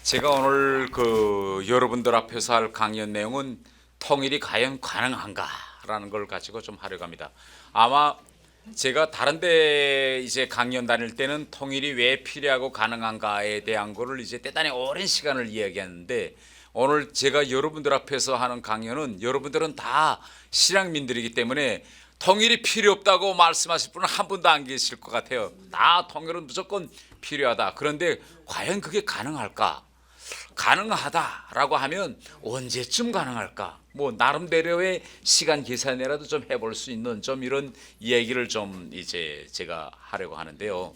제가 오늘 여러분들 앞에서 할 강연 내용은 통일이 과연 가능한가라는 걸 가지고 좀 하려고 합니다. 아마 제가 다른데 이제 강연 다닐 때는 통일이 왜 필요하고 가능한가에 대한 거를 이제 대단히 오랜 시간을 이야기했는데, 오늘 제가 여러분들 앞에서 하는 강연은 여러분들은 다 실향민들이기 때문에 통일이 필요 없다고 말씀하실 분은 한 분도 안 계실 것 같아요. 다 통일은 무조건 필요하다. 그런데 과연 그게 가능할까? 가능하다라고 하면 언제쯤 가능할까? 뭐 나름대로의 시간 계산이라도 좀 해볼 수 있는 좀 이런 얘기를 좀 이제 제가 하려고 하는데요.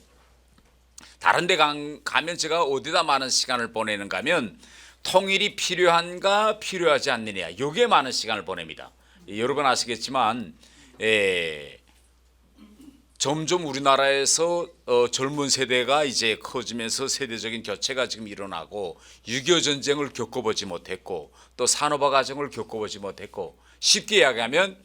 다른 데 가면 제가 어디다 많은 시간을 보내는가 하면 통일이 필요한가 필요하지 않느냐, 요게 많은 시간을 보냅니다. 여러분 아시겠지만 점점 우리나라에서 젊은 세대가 이제 커지면서 세대적인 교체가 지금 일어나고, 6.25 전쟁을 겪어보지 못했고 또 산업화 과정을 겪어보지 못했고, 쉽게 이야기하면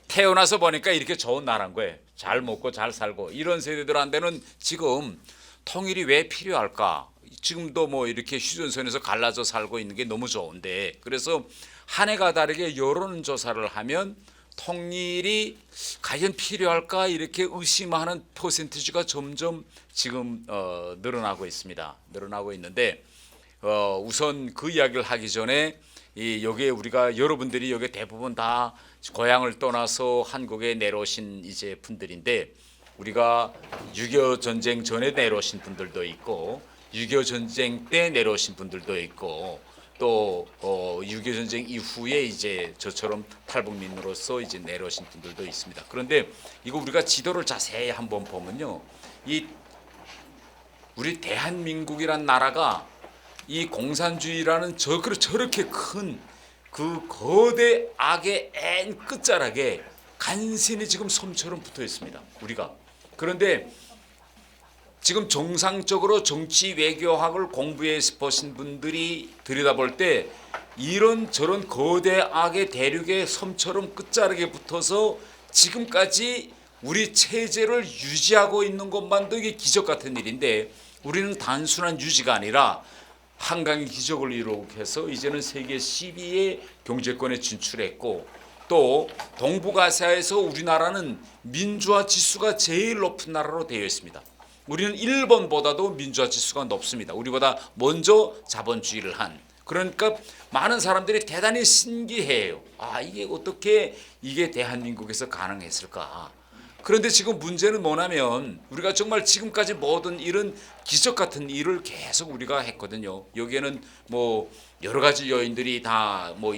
태어나서 보니까 이렇게 좋은 나라인 거예요. 잘 먹고 잘 살고. 이런 세대들한테는 지금 통일이 왜 필요할까? 지금도 뭐 이렇게 휴전선에서 갈라져 살고 있는 게 너무 좋은데, 그래서 한 해가 다르게 여론조사를 하면 통일이 과연 필요할까 이렇게 의심하는 퍼센티지가 점점 지금 늘어나고 있습니다. 늘어나고 있는데, 우선 그 이야기를 하기 전에 여기에 우리가 여러분들이 여기 대부분 다 고향을 떠나서 한국에 내려오신 이제 분들인데, 우리가 6.25 전쟁 전에 내려오신 분들도 있고 6.25 전쟁 때 내려오신 분들도 있고, 또 6.25 전쟁 이후에 이제 저처럼 탈북민으로서 이제 내려오신 분들도 있습니다. 그런데 이거 우리가 지도를 자세히 한번 보면요, 이 우리 대한민국이란 나라가 이 공산주의라는 저렇게 큰 그 거대 악의 맨 끝자락에 간신히 지금 섬처럼 붙어 있습니다, 우리가. 그런데 지금 정상적으로 정치 외교학을 공부해 보신 분들이 들여다볼 때 이런 저런 거대 악의 대륙의 섬처럼 끝자락에 붙어서 지금까지 우리 체제를 유지하고 있는 것만도 이게 기적 같은 일인데, 우리는 단순한 유지가 아니라 한강의 기적을 이룩해서 이제는 세계 10위의 경제권에 진출했고, 또 동북아시아에서 우리나라는 민주화 지수가 제일 높은 나라로 되어 있습니다. 우리는 일본보다도 민주화 지수가 높습니다. 우리보다 먼저 자본주의를 한. 그러니까 많은 사람들이 대단히 신기해요. 이게 어떻게 이게 대한민국에서 가능했을까? 그런데 지금 문제는 뭐냐면, 우리가 정말 지금까지 모든 이런 기적 같은 일을 계속 우리가 했거든요. 여기에는 뭐 여러 가지 요인들이 다 뭐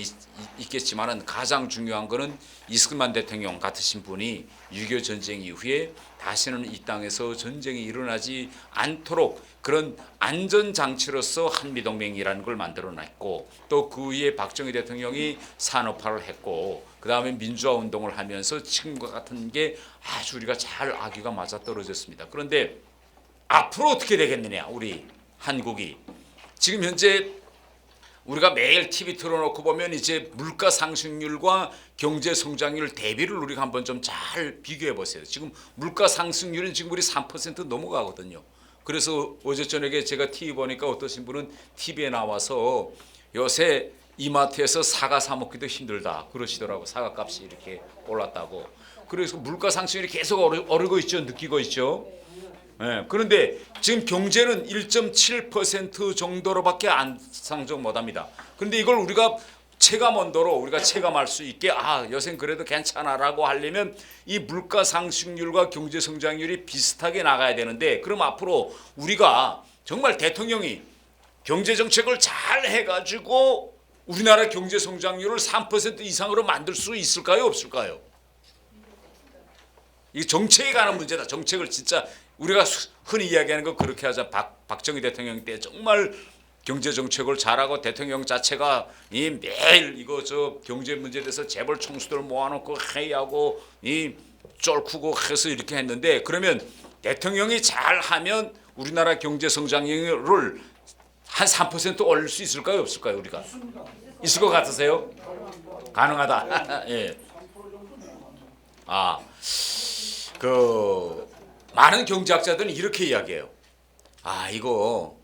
있겠지만은 가장 중요한 거는 이승만 대통령 같으신 분이 6.25 전쟁 이후에 다시는 이 땅에서 전쟁이 일어나지 않도록 그런 안전장치로서 한미동맹이라는 걸 만들어냈고, 또 그 위에 박정희 대통령이 산업화를 했고, 그 다음에 민주화 운동을 하면서 지금과 같은 게 아주 우리가 잘 아기가 맞아떨어졌습니다. 그런데 앞으로 어떻게 되겠느냐, 우리 한국이. 지금 현재 우리가 매일 TV 틀어놓고 보면 이제 물가 상승률과 경제 성장률 대비를 우리가 한번 좀 잘 비교해 보세요. 지금 물가 상승률은 지금 우리 3% 넘어가거든요. 그래서 어제 저녁에 제가 TV 보니까 어떠신 분은 TV에 나와서 요새 이마트에서 사과 사 먹기도 힘들다 그러시더라고. 사과 값이 이렇게 올랐다고. 그래서 물가 상승률이 계속 오르고 있죠. 느끼고 있죠. 네, 그런데 지금 경제는 1.7% 정도로밖에 안 상승 못합니다. 그런데 이걸 우리가 체감온도로 우리가 체감할 수 있게 요새 그래도 괜찮아라고 하려면 이 물가 상승률과 경제 성장률이 비슷하게 나가야 되는데, 그럼 앞으로 우리가 정말 대통령이 경제 정책을 잘 해가지고 우리나라 경제 성장률을 3% 이상으로 만들 수 있을까요, 없을까요? 이 정책에 관한 문제다. 정책을 진짜 우리가 흔히 이야기하는 거 그렇게 하자. 박정희 대통령 때 정말 경제 정책을 잘하고 대통령 자체가 이 매일 이거 저 경제 문제에 대해서 재벌 총수들 모아놓고 회의하고 이 쫄크고 해서 이렇게 했는데, 그러면 대통령이 잘하면 우리나라 경제 성장률을 한 3% 올릴 수 있을까요, 없을까요? 우리가 있을 것 같으세요? 가능하다. 예. 많은 경제학자들은 이렇게 이야기해요. 이거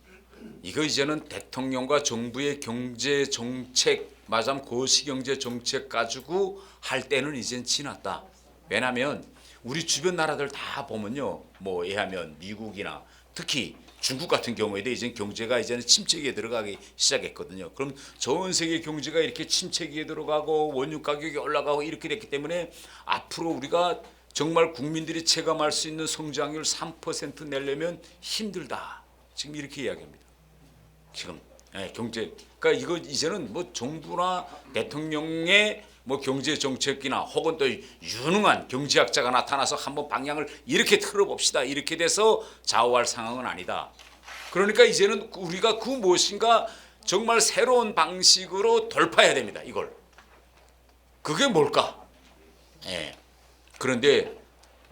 이거 이제는 대통령과 정부의 경제 정책, 마담 고시 경제 정책 가지고 할 때는 이젠 지났다. 왜냐하면 우리 주변 나라들 다 보면요, 뭐 예하면 미국이나 특히 중국 같은 경우에도 이제 경제가 이제는 침체기에 들어가기 시작했거든요. 그럼 전 세계 경제가 이렇게 침체기에 들어가고 원유 가격이 올라가고 이렇게 됐기 때문에 앞으로 우리가 정말 국민들이 체감할 수 있는 성장률 3% 내려면 힘들다. 지금 이렇게 이야기합니다. 지금 경제, 그러니까 이거 이제는 뭐 정부나 대통령의 뭐 경제 정책이나 혹은 또 유능한 경제학자가 나타나서 한번 방향을 이렇게 틀어봅시다, 이렇게 돼서 좌우할 상황은 아니다. 그러니까 이제는 우리가 그 무엇인가 정말 새로운 방식으로 돌파해야 됩니다. 이걸. 그게 뭘까? 그런데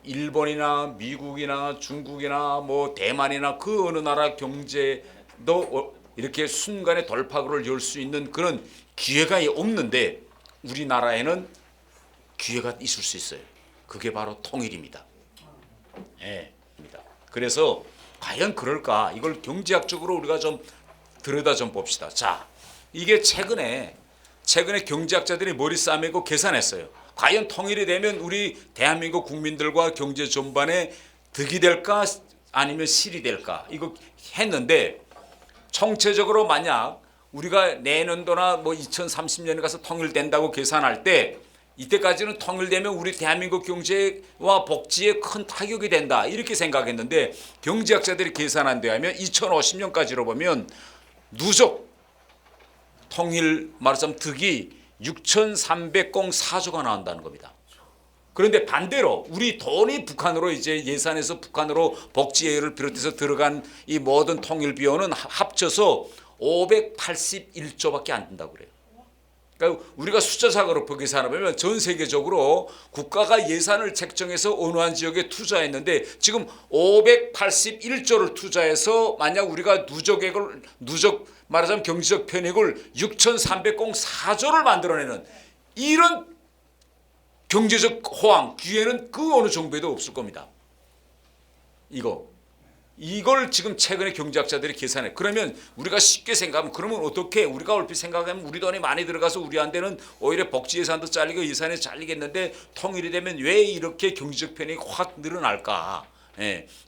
일본이나 미국이나 중국이나 뭐 대만이나 그 어느 나라 경제도 이렇게 순간에 돌파구를 열 수 있는 그런 기회가 없는데 우리나라에는 기회가 있을 수 있어요. 그게 바로 통일입니다. 그래서 과연 그럴까? 이걸 경제학적으로 우리가 좀 들여다 좀 봅시다. 자, 이게 최근에 경제학자들이 머리 싸매고 계산했어요. 과연 통일이 되면 우리 대한민국 국민들과 경제 전반에 득이 될까 아니면 실이 될까? 이거 했는데 총체적으로 만약 우리가 내년도나 뭐 2030년에 가서 통일된다고 계산할 때 이때까지는 통일되면 우리 대한민국 경제와 복지에 큰 타격이 된다, 이렇게 생각했는데 경제학자들이 계산한 데 하면 2050년까지로 보면 누적 통일 말하자면 득이 6,304조가 나온다는 겁니다. 그런데 반대로 우리 돈이 북한으로 이제 예산에서 북한으로 복지를 비롯해서 들어간 이 모든 통일 비용은 합쳐서 581조밖에 안 된다고 그래요. 그러니까 우리가 숫자상으로 계산하면 전 세계적으로 국가가 예산을 책정해서 어느 한 지역에 투자했는데 지금 581조를 투자해서 만약 우리가 누적 말하자면 경제적 편익을 6,304조를 만들어내는 이런 경제적 호황, 기회는 그 어느 정부에도 없을 겁니다. 이걸 지금 최근에 경제학자들이 계산해. 그러면 우리가 쉽게 생각하면 그러면 어떻게 우리가 얼핏 생각하면 우리 돈이 많이 들어가서 우리한테는 오히려 복지 예산도 잘리고 예산이 잘리겠는데 통일이 되면 왜 이렇게 경제적 편익이 확 늘어날까?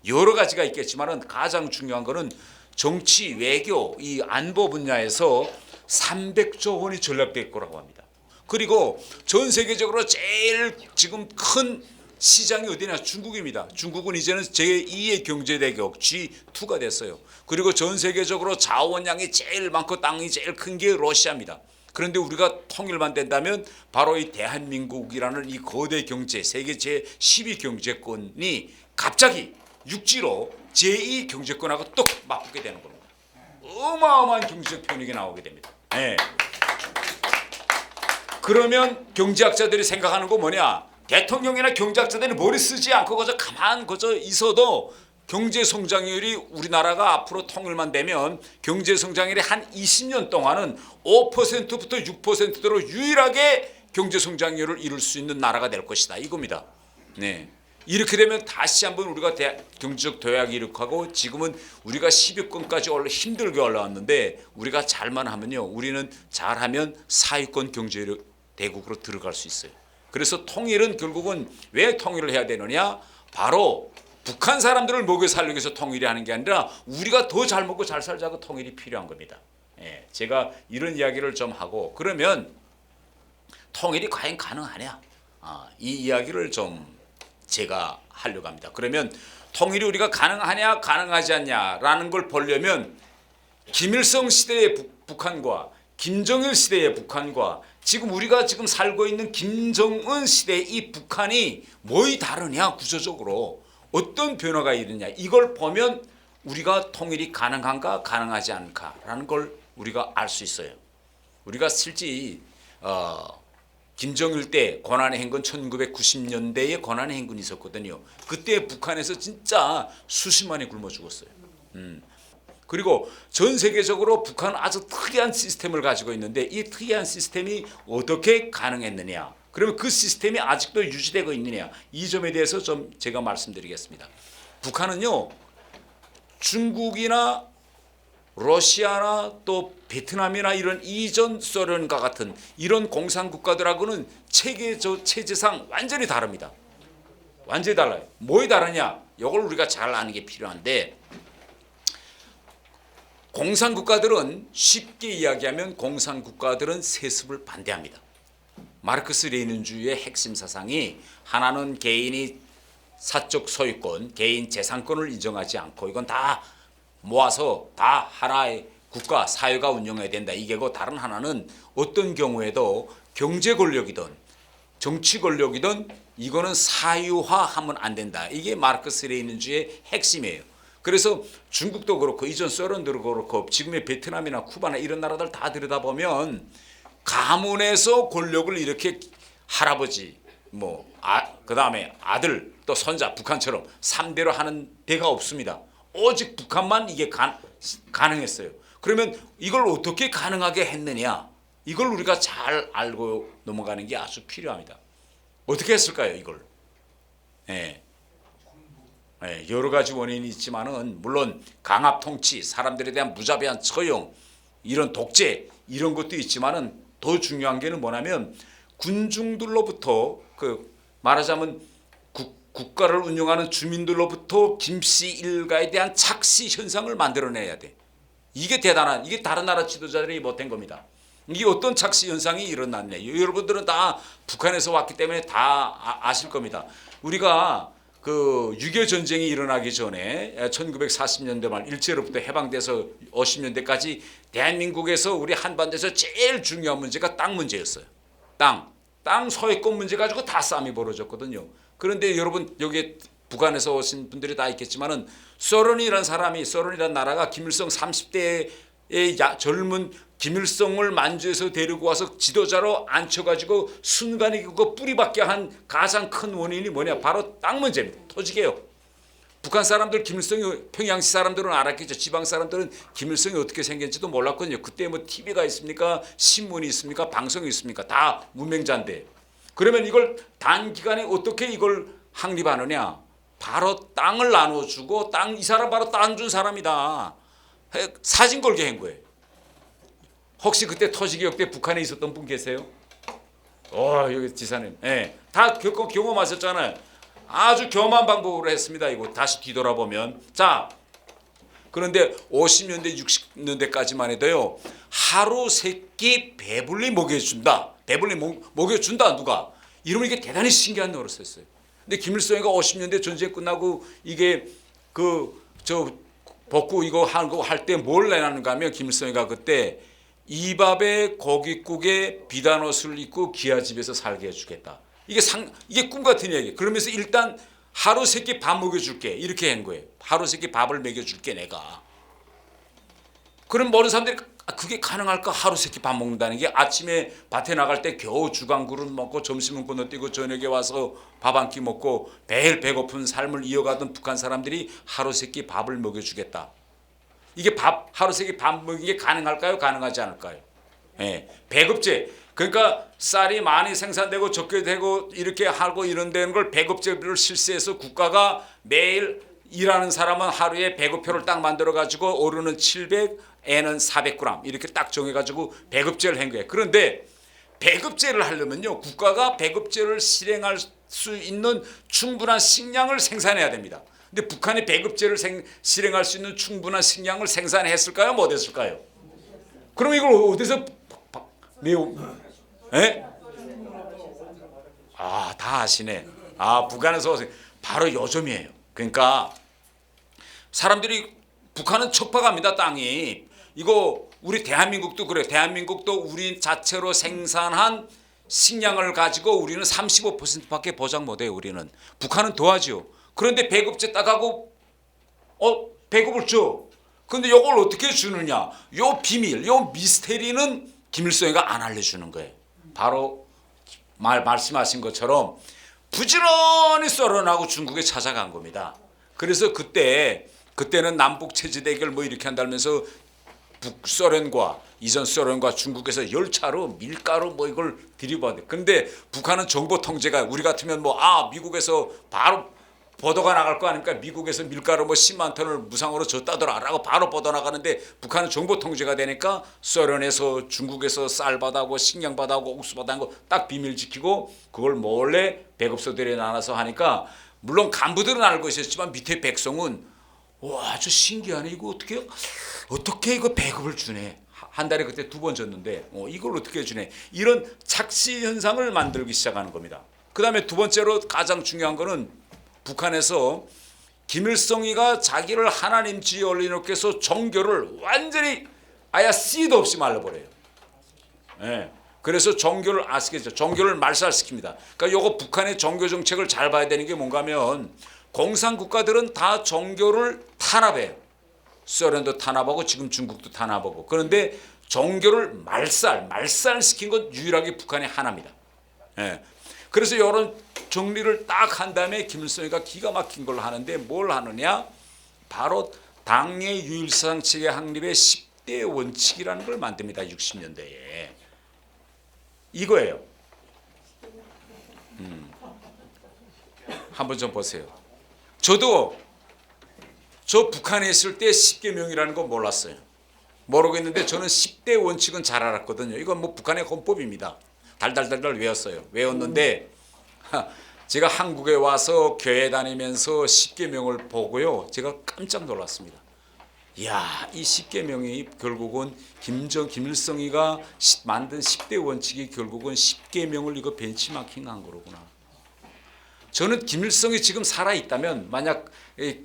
여러 가지가 있겠지만은 가장 중요한 거는 정치, 외교, 이 안보 분야에서 300조 원이 전략될 거라고 합니다. 그리고 전 세계적으로 제일 지금 큰 시장이 어디냐? 중국입니다. 중국은 이제는 제2의 경제대국 G2가 됐어요. 그리고 전 세계적으로 자원량이 제일 많고 땅이 제일 큰 게 러시아입니다. 그런데 우리가 통일만 된다면 바로 이 대한민국이라는 이 거대 경제, 세계 제12 경제권이 갑자기 육지로 제2 경제권하고 뚝 맞붙게 되는 겁니다. 어마어마한 경제적 편익이 나오게 됩니다. 그러면 경제학자들이 생각하는 거 뭐냐? 대통령이나 경제학자들이 머리 쓰지 않고 가만 있어도 경제 성장률이 우리나라가 앞으로 통일만 되면 경제 성장률이 한 20년 동안은 5%부터 6%대로 유일하게 경제 성장률을 이룰 수 있는 나라가 될 것이다, 이겁니다. 이렇게 되면 다시 한번 우리가 경제적 도약이 이룩하고 지금은 우리가 10위권까지 힘들게 올라왔는데 우리가 잘만 하면요, 우리는 잘하면 사위권 경제 대국으로 들어갈 수 있어요. 그래서 통일은 결국은 왜 통일을 해야 되느냐? 바로 북한 사람들을 먹여 살리기 위해서 통일이 하는 게 아니라 우리가 더 잘 먹고 잘 살자고 통일이 필요한 겁니다. 제가 이런 이야기를 좀 하고 그러면 통일이 과연 가능하냐? 이 이야기를 좀 제가 하려고 합니다. 그러면 통일이 우리가 가능하냐 가능하지 않냐라는 걸 보려면 김일성 시대의 북한과 김정일 시대의 북한과 지금 우리가 지금 살고 있는 김정은 시대의 이 북한이 뭐이 다르냐, 구조적으로 어떤 변화가 있느냐, 이걸 보면 우리가 통일이 가능한가 가능하지 않을까라는 걸 우리가 알 수 있어요. 우리가 실제 김정일 때 고난의 행군 1990년대에 고난의 행군이 있었거든요. 그때 북한에서 진짜 수십만이 굶어 죽었어요. 그리고 전 세계적으로 북한은 아주 특이한 시스템을 가지고 있는데 이 특이한 시스템이 어떻게 가능했느냐, 그러면 그 시스템이 아직도 유지되고 있느냐, 이 점에 대해서 좀 제가 말씀드리겠습니다. 북한은요, 중국이나 러시아나 또 베트남이나 이런 이전 소련과 같은 이런 공산국가들하고는 체제상 완전히 다릅니다. 완전히 달라요. 뭐에 다르냐? 이걸 우리가 잘 아는 게 필요한데, 공산국가들은 쉽게 이야기하면 공산국가들은 세습을 반대합니다. 마르크스 레닌주의의 핵심 사상이 하나는 개인이 사적 소유권, 개인 재산권을 인정하지 않고 이건 다 모아서 다 하나의 국가, 사회가 운영해야 된다. 이게고, 다른 하나는 어떤 경우에도 경제 권력이든 정치 권력이든 이거는 사유화하면 안 된다. 이게 마르크스 레닌주의의 핵심이에요. 그래서 중국도 그렇고 이전 소련도 그렇고 지금의 베트남이나 쿠바나 이런 나라들 다 들여다보면 가문에서 권력을 이렇게 할아버지, 그다음에 아들, 또 손자, 북한처럼 3대로 하는 데가 없습니다. 오직 북한만 이게 가능했어요. 그러면 이걸 어떻게 가능하게 했느냐? 이걸 우리가 잘 알고 넘어가는 게 아주 필요합니다. 어떻게 했을까요, 이걸? 여러 가지 원인이 있지만은 물론 강압 통치, 사람들에 대한 무자비한 처형, 이런 독재 이런 것도 있지만은 더 중요한 게는 뭐냐면 군중들로부터 말하자면 국가를 운영하는 주민들로부터 김씨 일가에 대한 착시 현상을 만들어내야 돼. 이게 대단한, 이게 다른 나라 지도자들이 못한 겁니다. 이게 어떤 착시 현상이 일어났냐? 여러분들은 다 북한에서 왔기 때문에 다 아실 겁니다. 우리가 6.25 전쟁이 일어나기 전에 1940년대 말 일제로부터 해방돼서 50년대까지 대한민국에서 우리 한반도에서 제일 중요한 문제가 땅 문제였어요. 땅 소유권 문제 가지고 다 싸움이 벌어졌거든요. 그런데 여러분 여기 북한에서 오신 분들이 다 있겠지만은 소련이라는 나라가 김일성 30대의 젊은 김일성을 만주에서 데리고 와서 지도자로 앉혀가지고 순간에 그거 뿌리박게 한 가장 큰 원인이 뭐냐? 바로 땅 문제입니다. 토지개혁. 북한 사람들 김일성이, 평양시 사람들은 알았겠죠. 지방 사람들은 김일성이 어떻게 생겼는지도 몰랐거든요. 그때 뭐 TV가 있습니까? 신문이 있습니까? 방송이 있습니까? 다 무명자인데. 그러면 이걸 단기간에 어떻게 이걸 확립하느냐? 바로 땅을 나눠주고, 이 사람 바로 땅 준 사람이다. 사진 걸게 한 거예요. 혹시 그때 토지개혁 때 북한에 있었던 분 계세요? 여기 지사님, 다 경험하셨잖아요. 아주 교만한 방법으로 했습니다. 이거 다시 뒤돌아보면. 자, 그런데 50년대, 60년대까지만 해도요, 하루 세끼 배불리 먹여준다. 배불리 먹여준다, 누가? 이러면 이게 대단히 신기한 노릇이었어요. 근데 김일성이가 50년대 전쟁 끝나고 이게 복구 이거 할 때 뭘 내놨는가 하면 김일성이가 그때 이밥에 고깃국에 비단 옷을 입고 기아집에서 살게 해주겠다. 이게 꿈 같은 얘기. 그러면서 일단 하루 세끼 밥 먹여줄게 이렇게 한 거예요. 하루 세끼 밥을 먹여줄게 내가. 그럼 모든 사람들이 그게 가능할까? 하루 세끼 밥 먹는다는 게 아침에 밭에 나갈 때 겨우 죽한그릇 먹고 점심은 건너뛰고 저녁에 와서 밥 한 끼 먹고 매일 배고픈 삶을 이어가던 북한 사람들이 하루 세끼 밥을 먹여주겠다. 이게 하루 세끼 밥 먹는 게 가능할까요? 가능하지 않을까요? 배급제. 그러니까 쌀이 많이 생산되고 적게 되고 이렇게 하고 이런 데는 걸 배급제를 실시해서 국가가 매일 일하는 사람은 하루에 배급표를 딱 만들어 가지고 어른은 700, 애는 400g 이렇게 딱 정해 가지고 배급제를 한 거예요. 그런데 배급제를 하려면요, 국가가 배급제를 실행할 수 있는 충분한 식량을 생산해야 됩니다. 근데 북한이 배급제를 실행할 수 있는 충분한 식량을 생산했을까요? 못했을까요? 그럼 이걸 어디서 다 아시네. 북한에서 바로 요점이에요. 그러니까 사람들이 북한은 척박합니다. 땅이. 이거 우리 대한민국도 그래요. 대한민국도 우리 자체로 생산한 식량을 가지고 우리는 35%밖에 보장 못해요. 우리는. 북한은 더하죠. 그런데 배급제 딱 하고 배급을 줘. 그런데 이걸 어떻게 주느냐? 요 비밀, 요 미스테리는 김일성이가 안 알려주는 거예요. 바로 말씀하신 것처럼 부지런히 소련하고 중국에 찾아간 겁니다. 그래서 그때는 남북 체제 대결 이렇게 한다면서 북소련과 이전 소련과 중국에서 열차로 밀가루 이걸 들이받아. 근데 북한은 정보 통제가 우리 같으면 미국에서 바로 보도가 나갈 거 아닙니까? 미국에서 밀가루 뭐 10만 톤을 무상으로 줬다더라라고 바로 보도 나가는데 북한은 정보 통제가 되니까 소련에서 중국에서 쌀 받아고 식량 받아고 옥수 받아고 딱 비밀 지키고 그걸 몰래 배급소들에 나눠서 하니까 물론 간부들은 알고 있었지만 밑에 백성은 와 아주 신기하네 이거 어떻게 이거 배급을 주네. 한 달에 그때 2번 줬는데 이걸 어떻게 주네. 이런 착시 현상을 만들기 시작하는 겁니다. 그 다음에 두 번째로 가장 중요한 거는 북한에서 김일성이가 자기를 하나님 지에 올려놓고 해서 종교를 완전히 아예 씨도 없이 말려버려요. 예. 그래서 종교를 아시겠죠? 종교를 말살시킵니다. 그러니까 요거 북한의 종교 정책을 잘 봐야 되는 게 뭔가 하면 공산 국가들은 다 종교를 탄압해요. 소련도 탄압하고 지금 중국도 탄압하고. 그런데 종교를 말살시킨 건 유일하게 북한의 하나입니다. 예. 그래서 이런 정리를 딱 한 다음에 김일성이가 기가 막힌 걸 하는데 뭘 하느냐? 바로 당의 유일사상 체계 확립의 10대 원칙이라는 걸 만듭니다. 60년대에. 이거예요. 한번 좀 보세요. 저도 저 북한에 있을 때 10계명이라는 거 몰랐어요. 모르고 있는데 저는 10대 원칙은 잘 알았거든요. 이건 뭐 북한의 헌법입니다. 달달달달 외웠는데 제가 한국에 와서 교회 다니면서 10계명을 보고요. 제가 깜짝 놀랐습니다. 이야, 이 10계명이 결국은 김일성이가 만든 10대 원칙이 결국은 10계명을 이거 벤치마킹한 거로구나. 저는 김일성이 지금 살아있다면 만약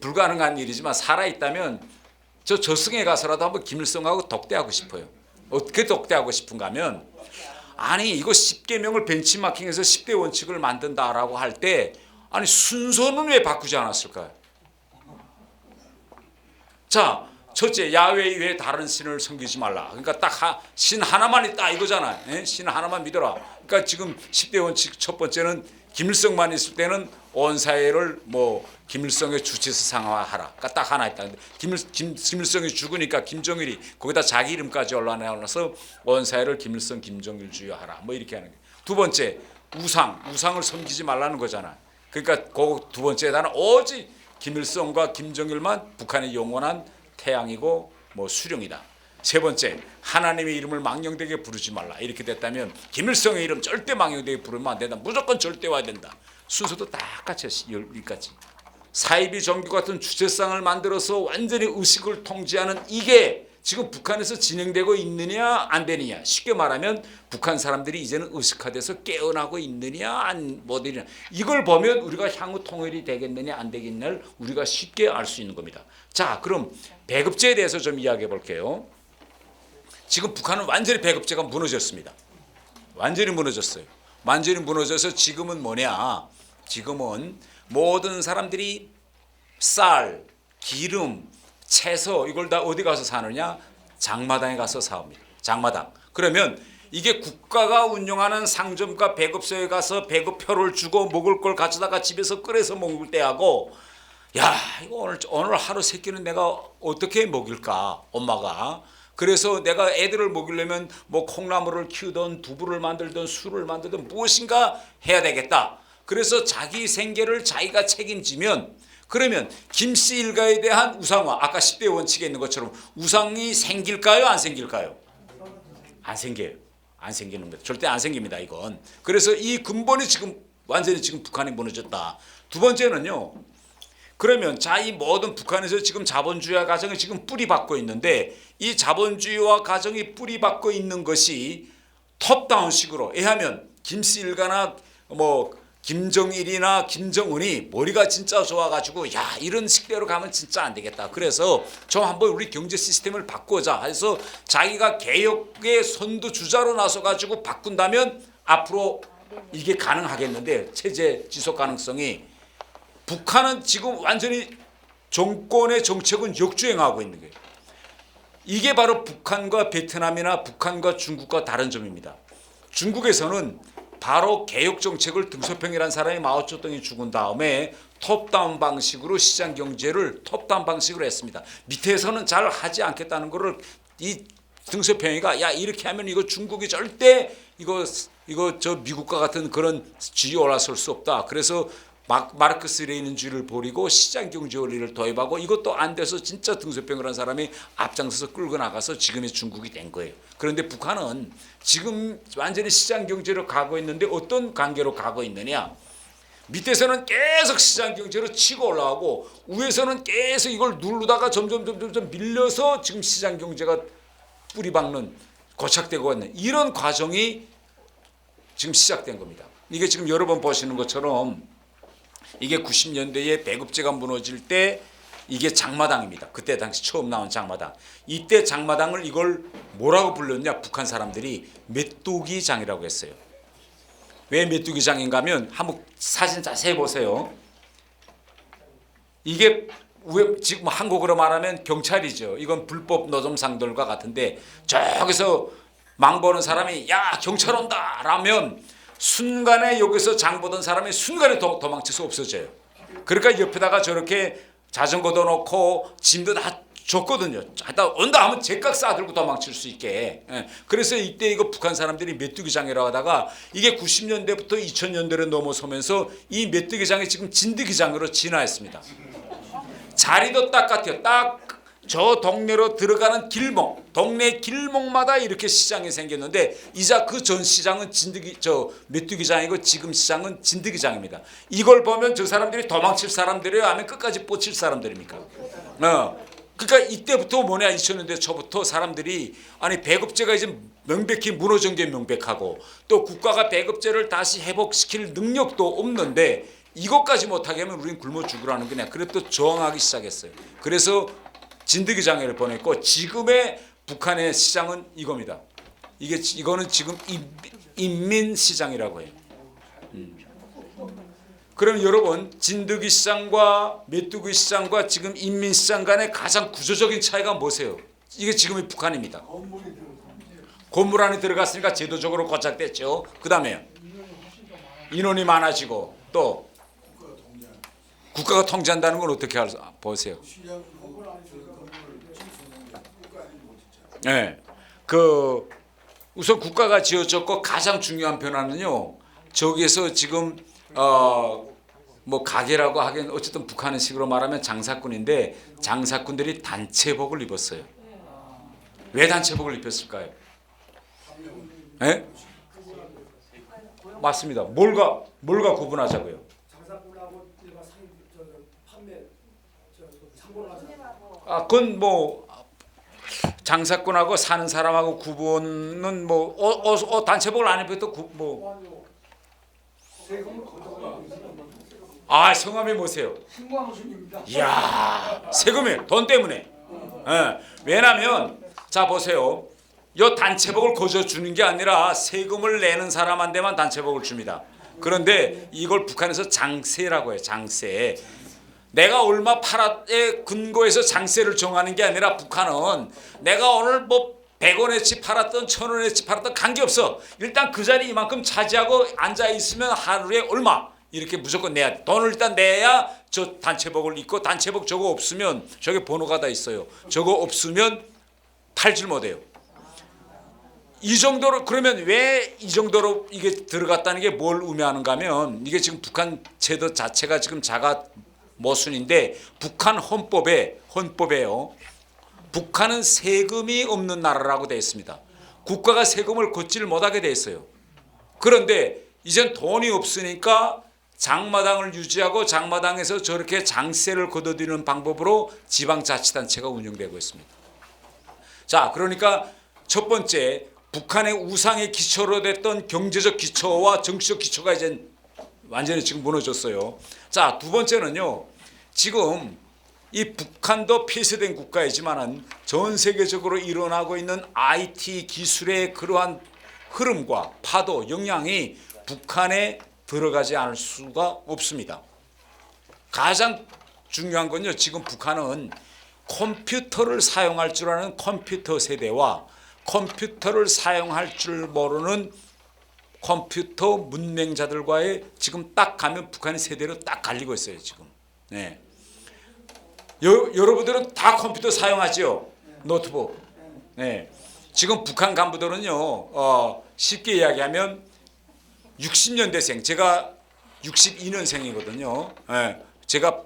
불가능한 일이지만 살아있다면 저 저승에 가서라도 한번 김일성하고 독대하고 싶어요. 어떻게 독대하고 싶은가 하면 아니 이거 10계명을 벤치마킹해서 10대 원칙을 만든다라고 할 때 아니 순서는 왜 바꾸지 않았을까요? 자 첫째 야외 이외에 다른 신을 섬기지 말라. 그러니까 딱 신 하나만 있다 이거잖아. 예? 신 하나만 믿어라. 그러니까 지금 10대 원칙 첫 번째는 김일성만 있을 때는 온 사회를 뭐 김일성의 주체에서 상화하라. 그러니까 딱 하나 있다. 김일성이 죽으니까 김정일이 거기다 자기 이름까지 올라내서 온 사회를 김일성 김정일주의하라. 뭐 이렇게 하는 게. 두 번째 우상을 섬기지 말라는 거잖아. 그러니까 그 두 번째 단은 오직 김일성과 김정일만 북한의 영원한 태양이고 뭐 수령이다. 세 번째 하나님의 이름을 망령되게 부르지 말라. 이렇게 됐다면 김일성의 이름 절대 망령되게 부르면 안 된다. 무조건 절대화야 된다. 순서도 똑같이 여기까지. 사이비 종교 같은 주체상을 만들어서 완전히 의식을 통제하는 이게 지금 북한에서 진행되고 있느냐 안 되느냐. 쉽게 말하면 북한 사람들이 이제는 의식화돼서 깨어나고 있느냐 안 뭐되느냐. 이걸 보면 우리가 향후 통일이 되겠느냐 안 되겠느냐를 우리가 쉽게 알 수 있는 겁니다. 자 그럼 배급제에 대해서 좀 이야기해 볼게요. 지금 북한은 완전히 배급제가 무너졌습니다. 완전히 무너졌어요. 완전히 무너져서 지금은 뭐냐. 지금은 모든 사람들이 쌀, 기름, 채소 이걸 다 어디 가서 사느냐? 장마당에 가서 사옵니다. 장마당. 그러면 이게 국가가 운영하는 상점과 배급소에 가서 배급표를 주고 먹을 걸 가져다가 집에서 끓여서 먹을 때하고 야 이거 오늘 하루 세 끼는 내가 어떻게 먹일까 엄마가. 그래서 내가 애들을 먹이려면 뭐 콩나물을 키우든 두부를 만들든 술을 만들든 무엇인가 해야 되겠다. 그래서 자기 생계를 자기가 책임지면 그러면 김씨 일가에 대한 우상화 아까 10대 원칙에 있는 것처럼 우상이 생길까요 안 생길까요? 안 생겨요. 안 생기는 거예요. 절대 안 생깁니다 이건. 그래서 이 근본이 지금 완전히 지금 북한이 무너졌다. 두 번째는요. 그러면 이 모든 북한에서 지금 자본주의화 가정이 지금 뿌리박고 있는데 이 자본주의화 가정이 뿌리박고 있는 것이 톱다운식으로 왜냐하면 김씨 일가나 뭐 김정일이나 김정은이 머리가 진짜 좋아가지고 야 이런 식대로 가면 진짜 안 되겠다. 그래서 좀 한번 우리 경제 시스템을 바꾸자 해서 자기가 개혁의 선두주자로 나서가지고 바꾼다면 앞으로 이게 가능하겠는데 체제 지속 가능성이 북한은 지금 완전히 정권의 정책은 역주행하고 있는 거예요. 이게 바로 북한과 베트남이나 북한과 중국과 다른 점입니다. 중국에서는 바로 개혁 정책을 등소평이라는 사람이 마오쩌둥이 죽은 다음에 톱다운 방식으로 시장 경제를 톱다운 방식으로 했습니다. 밑에서는 잘 하지 않겠다는 거를 이 등소평이가 야 이렇게 하면 이거 중국이 절대 이거 저 미국과 같은 그런 지위 올라설 수 없다. 그래서 마르크스 레닌주의를 버리고 시장경제 원리를 도입하고 이것도 안 돼서 진짜 등소병을 한 사람이 앞장서서 끌고 나가서 지금의 중국이 된 거예요. 그런데 북한은 지금 완전히 시장경제로 가고 있는데 어떤 관계로 가고 있느냐. 밑에서는 계속 시장경제로 치고 올라가고 위에서는 계속 이걸 누르다가 점점 밀려서 지금 시장경제가 뿌리박는 고착되고 있는 이런 과정이 지금 시작된 겁니다. 이게 지금 여러 번 보시는 것처럼 이게 90년대에 배급제가 무너질 때 이게 장마당입니다. 그때 당시 처음 나온 장마당. 이때 장마당을 이걸 뭐라고 불렀냐. 북한 사람들이 메뚜기장이라고 했어요. 왜 메뚜기장인가 하면 한번 사진 자세히 보세요. 이게 지금 한국어로 말하면 경찰이죠. 이건 불법 노점상들과 같은데 저기서 망보는 사람이 야 경찰 온다 라면 순간에 여기서 장 보던 사람이 순간에 도망쳐서 없어져요. 그러니까 옆에다가 저렇게 자전거도 놓고 짐도 다 줬거든요. 하다 온다 하면 제깍 싸들고 도망칠 수 있게. 그래서 이때 이거 북한 사람들이 메뚜기장이라고 하다가 이게 90년대부터 2000년대로 넘어서면서 이 메뚜기장이 지금 진드기장으로 진화했습니다. 자리도 딱 같아요. 딱 저 동네로 들어가는 길목, 동네 길목마다 이렇게 시장이 생겼는데 이자 그 전 시장은 메뚜기장이고 지금 시장은 진드기장입니다. 이걸 보면 저 사람들이 도망칠 사람들이에요? 아니면 끝까지 뻗칠 사람들입니까? 그러니까 이때부터 뭐냐 2000년대 초부터 사람들이 아니 배급제가 이제 명백히 무너진 게 명백하고 또 국가가 배급제를 다시 회복시킬 능력도 없는데 이것까지 못하게 하면 우리는 굶어 죽으라는 거냐. 그래서 또 저항하기 시작했어요. 그래서 진드기장애를 보냈고 지금의 북한의 시장은 이겁니다. 이거는 지금 인민시장이라고 해요. 그럼 여러분 진드기시장과 메뚜기시장과 지금 인민시장 간의 가장 구조적인 차이가 뭐세요? 이게 지금의 북한입니다. 건물 안에 들어갔으니까 제도적으로 고착됐죠. 그 다음에 인원이 많아지고 또 국가가 통제한다는 건 어떻게 보세요? 네, 우선 국가가 지어졌고 가장 중요한 변화는요. 저기에서 지금 뭐 가게라고 하긴 어쨌든 북한의 식으로 말하면 장사꾼인데 장사꾼들이 단체복을 입었어요. 왜 단체복을 입혔을까요? 네? 맞습니다. 뭘가 구분하자고요? 그건 뭐 장사꾼하고 사는 사람하고 구분은 뭐 단체복을 안 입혀도 성함이 뭐세요? 이야 세금이 돈 때문에. 왜냐하면 자 보세요. 이 단체복을 거저 주는 게 아니라 세금을 내는 사람한테만 단체복을 줍니다. 그런데 이걸 북한에서 장세라고 해요. 장세. 내가 얼마 팔았에 근거해서 장세를 정하는 게 아니라 북한은 내가 오늘 뭐 100원어치 팔았던 1000원어치 팔았던 관계없어. 일단 그 자리 이만큼 차지하고 앉아있으면 하루에 얼마 이렇게 무조건 내야 돼. 돈을 일단 내야 저 단체복을 입고 단체복 저거 없으면 저게 번호가 다 있어요. 저거 없으면 팔질 못해요. 이 정도로 그러면 왜 이 정도로 이게 들어갔다는 게 뭘 의미하는가 하면 이게 지금 북한 제도 자체가 지금 자가 모순인데 북한 헌법에요. 북한은 세금이 없는 나라라고 되어 있습니다. 국가가 세금을 걷지를 못하게 되어 있어요. 그런데 이젠 돈이 없으니까 장마당을 유지하고 장마당에서 저렇게 장세를 거둬들이는 방법으로 지방자치단체가 운영되고 있습니다. 자, 그러니까 첫 번째 북한의 우상의 기초로 됐던 경제적 기초와 정치적 기초가 이제 완전히 지금 무너졌어요. 자, 두 번째는요. 지금 이 북한도 폐쇄된 국가이지만은 전 세계적으로 일어나고 있는 IT 기술의 그러한 흐름과 파도, 영향이 북한에 들어가지 않을 수가 없습니다. 가장 중요한 건요. 지금 북한은 컴퓨터를 사용할 줄 아는 컴퓨터 세대와 컴퓨터를 사용할 줄 모르는 컴퓨터 문맹자들과의 지금 딱 가면 북한의 세대로 딱 갈리고 있어요. 지금. 네. 여러분들은 다 컴퓨터 사용하죠. 노트북. 네. 지금 북한 간부들은요. 쉽게 이야기하면 60년대생 제가 62년생이거든요. 예, 제가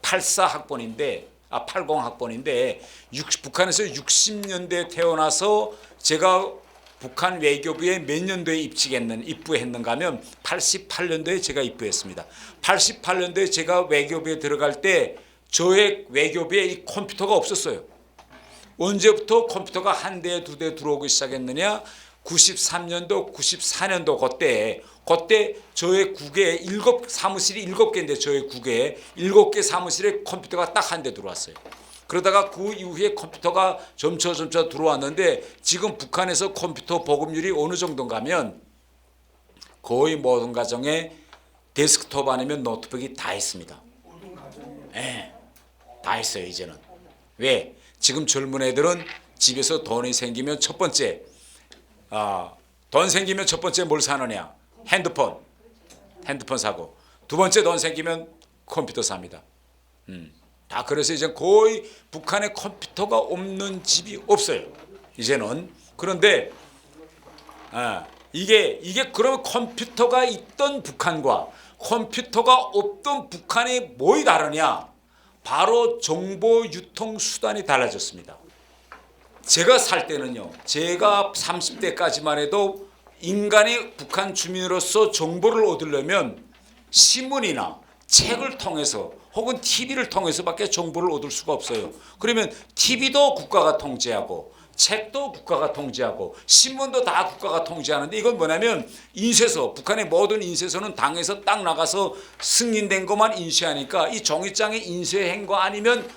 84학번인데 80학번인데 북한에서 60년대에 태어나서 제가 북한 외교부에 몇 년도에 입부했는가 하면 88년도에 제가 입부했습니다. 88년도에 제가 외교부에 들어갈 때 저의 외교부에 이 컴퓨터가 없었어요. 언제부터 컴퓨터가 한 대, 두 대 들어오기 시작했느냐? 93년도, 94년도 그때 저의 국에 사무실이 7개인데 저의 국에 7개 사무실에 컴퓨터가 딱 한 대 들어왔어요. 그러다가 그 이후에 컴퓨터가 점차 들어왔는데 지금 북한에서 컴퓨터 보급률이 어느 정도인가 하면 거의 모든 가정에 데스크톱 아니면 노트북이 다 있습니다. 네, 다 있어요 이제는. 왜? 지금 젊은 애들은 집에서 돈이 생기면 첫 번째 돈 생기면 첫 번째 뭘 사느냐? 핸드폰 사고 두 번째 돈 생기면 컴퓨터 삽니다. 다 그래서 이제 거의 북한에 컴퓨터가 없는 집이 없어요. 이제는. 그런데 이게 그러면 컴퓨터가 있던 북한과 컴퓨터가 없던 북한이 뭐이 다르냐? 바로 정보 유통 수단이 달라졌습니다. 제가 살 때는요. 제가 30대까지만 해도 인간이 북한 주민으로서 정보를 얻으려면 신문이나 책을 통해서 혹은 TV를 통해서밖에 정보를 얻을 수가 없어요. 그러면 TV도 국가가 통제하고 책도 국가가 통제하고 신문도 다 국가가 통제하는데 이건 뭐냐면 인쇄소, 북한의 모든 인쇄소는 당에서 딱 나가서 승인된 것만 인쇄하니까 이 종이장에 인쇄한 거 아니면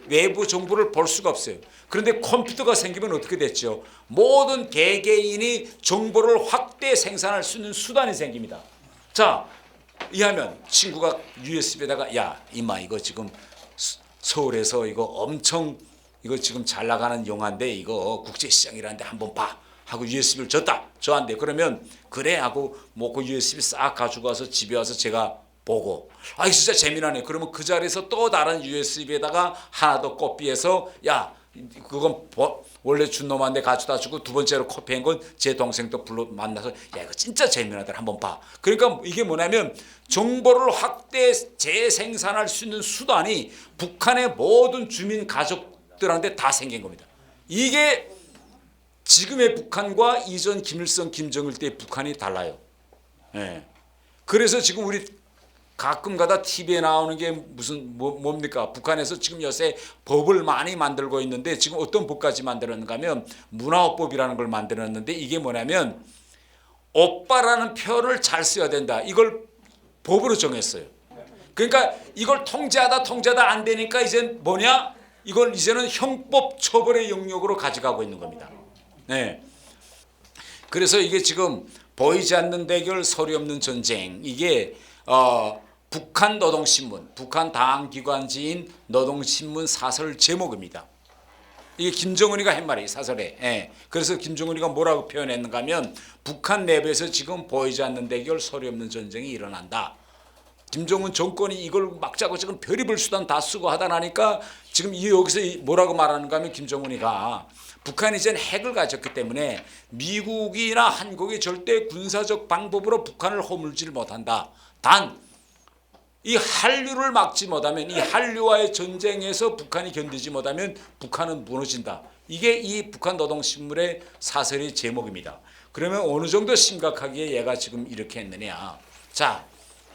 외부 정보를 볼 수가 없어요. 그런데 컴퓨터가 생기면 어떻게 됐죠? 모든 개개인이 정보를 확대 생산할 수 있는 수단이 생깁니다. 자, 이하면 친구가 USB에다가 야 이마 이거 지금 서울에서 이거 엄청 이거 지금 잘 나가는 영화인데 이거 국제시장이라는데 한번 봐 하고 USB를 저한테 그러면 그래 하고 그 USB 싹 가지고 와서 집에 와서 제가 보고 진짜 재미나네. 그러면 그 자리에서 또 다른 USB에다가 하나 더 코피해서 야 그건 원래 준 놈한테 가져다 주고 두 번째로 코피한 건 제 동생도 불러 만나서 야 이거 진짜 재미나더라 한번 봐. 그러니까 이게 뭐냐면 정보를 확대 재생산할 수 있는 수단이 북한의 모든 주민 가족들한테 다 생긴 겁니다. 이게 지금의 북한과 이전 김일성 김정일 때 북한이 달라요. 네. 그래서 지금 우리 가끔가다 TV에 나오는 게 뭡니까? 북한에서 지금 요새 법을 많이 만들고 있는데 지금 어떤 법까지 만들었는가 하면 문화어법이라는 걸 만들었는데 이게 뭐냐면 오빠라는 표현을 잘 써야 된다. 이걸 법으로 정했어요. 그러니까 이걸 통제하다 안 되니까 이제 뭐냐? 이걸 이제는 형법 처벌의 영역으로 가져가고 있는 겁니다. 네. 그래서 이게 지금 보이지 않는 대결 소리 없는 전쟁 이게 북한 노동신문, 북한 당기관지인 노동신문 사설 제목입니다. 이게 김정은이가 한 말이에요, 사설에. 예. 그래서 김정은이가 뭐라고 표현했는가 하면 북한 내부에서 지금 보이지 않는 대결, 소리 없는 전쟁이 일어난다. 김정은 정권이 이걸 막자고 지금 별의별 수단 다 쓰고 하다 나니까 지금 여기서 뭐라고 말하는가 하면 김정은이가 북한이 이제 핵을 가졌기 때문에 미국이나 한국이 절대 군사적 방법으로 북한을 허물지를 못한다. 단 이 한류를 막지 못하면 이 한류와의 전쟁에서 북한이 견디지 못하면 북한은 무너진다. 이게 이 북한 노동신문의 사설의 제목입니다. 그러면 어느 정도 심각하게 얘가 지금 이렇게 했느냐. 자,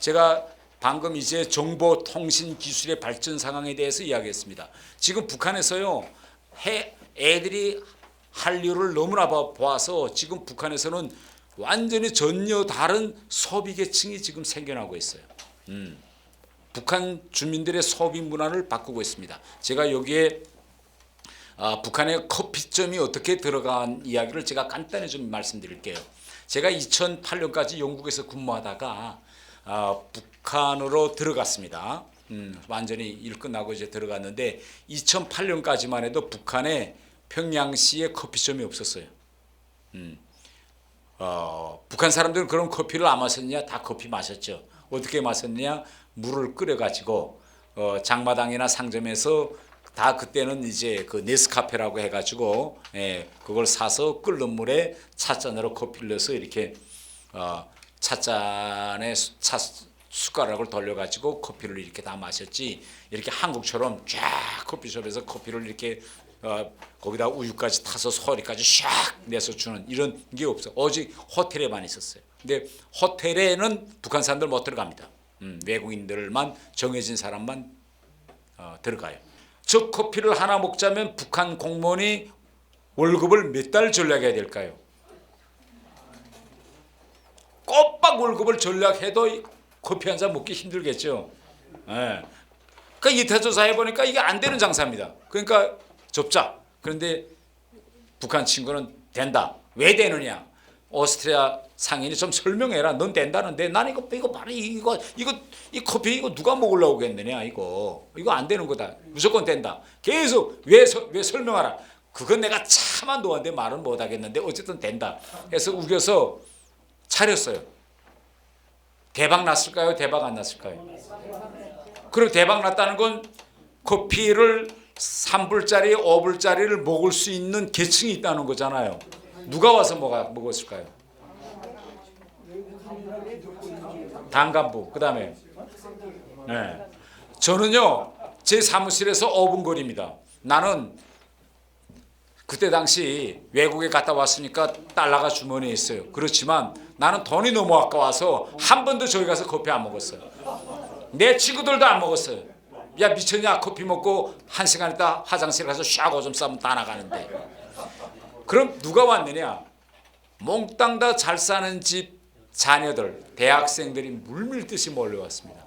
제가 방금 이제 정보통신 기술의 발전 상황에 대해서 이야기했습니다. 지금 북한에서요. 애들이 한류를 너무나 봐서 지금 북한에서는 완전히 전혀 다른 소비 계층이 지금 생겨나고 있어요. 북한 주민들의 소비 문화를 바꾸고 있습니다. 제가 여기에 북한의 커피점이 어떻게 들어간 이야기를 제가 간단히 좀 말씀드릴게요. 제가 2008년까지 영국에서 근무하다가 북한으로 들어갔습니다. 완전히 일 끝나고 이제 들어갔는데 2008년까지만 해도 북한에 평양시에 커피점이 없었어요. 북한 사람들은 그런 커피를 안 마셨냐? 다 커피 마셨죠. 어떻게 마셨냐? 물을 끓여가지고 장마당이나 상점에서 다 그때는 이제 그 네스카페라고 해가지고 그걸 사서 끓는 물에 찻잔으로 커피를 넣어서 이렇게 찻잔에 차 숟가락을 돌려가지고 커피를 이렇게 다 마셨지, 이렇게 한국처럼 쫙 커피숍에서 커피를 이렇게 거기다 우유까지 타서 소리까지 샥 내서 주는 이런 게 없어. 오직 호텔에만 있었어요. 근데 호텔에는 북한 사람들 못 들어갑니다. 외국인들만, 정해진 사람만 들어가요. 저 커피를 하나 먹자면 북한 공무원이 월급을 몇 달 전략해야 될까요? 꼬박 월급을 전략해도 커피 한 잔 먹기 힘들겠죠. 예. 그러니까 이태조사 해보니까 이게 안 되는 장사입니다. 그러니까 접자. 그런데 북한 친구는 된다. 왜 되느냐? 오스트리아 상인이 좀 설명해라. 넌 된다는데 난 이거 바로 이 커피 이거 누가 먹으려고 했느냐 이거 안 되는 거다. 무조건 된다. 계속 왜 설명하라. 그건 내가 차마 너한테 말은 못 하겠는데 어쨌든 된다. 해서 우겨서 차렸어요. 대박 났을까요? 대박 안 났을까요? 그리고 대박 났다는 건 커피를 3불짜리, 5불짜리를 먹을 수 있는 계층이 있다는 거잖아요. 누가 와서 먹었을까요? 단간부. 그 다음에 저는요 제 사무실에서 5분 거리입니다. 나는 그때 당시 외국에 갔다 왔으니까 달러가 주머니에 있어요. 그렇지만 나는 돈이 너무 아까워서 한 번도 저기 가서 커피 안 먹었어요. 내 친구들도 안 먹었어요. 야 미쳤냐, 커피 먹고 1시간 있다 화장실 가서 샤워 좀 싸면 다 나가는데. 그럼 누가 왔느냐? 몽땅 다 잘 사는 집 자녀들, 대학생들이 물밀듯이 몰려왔습니다.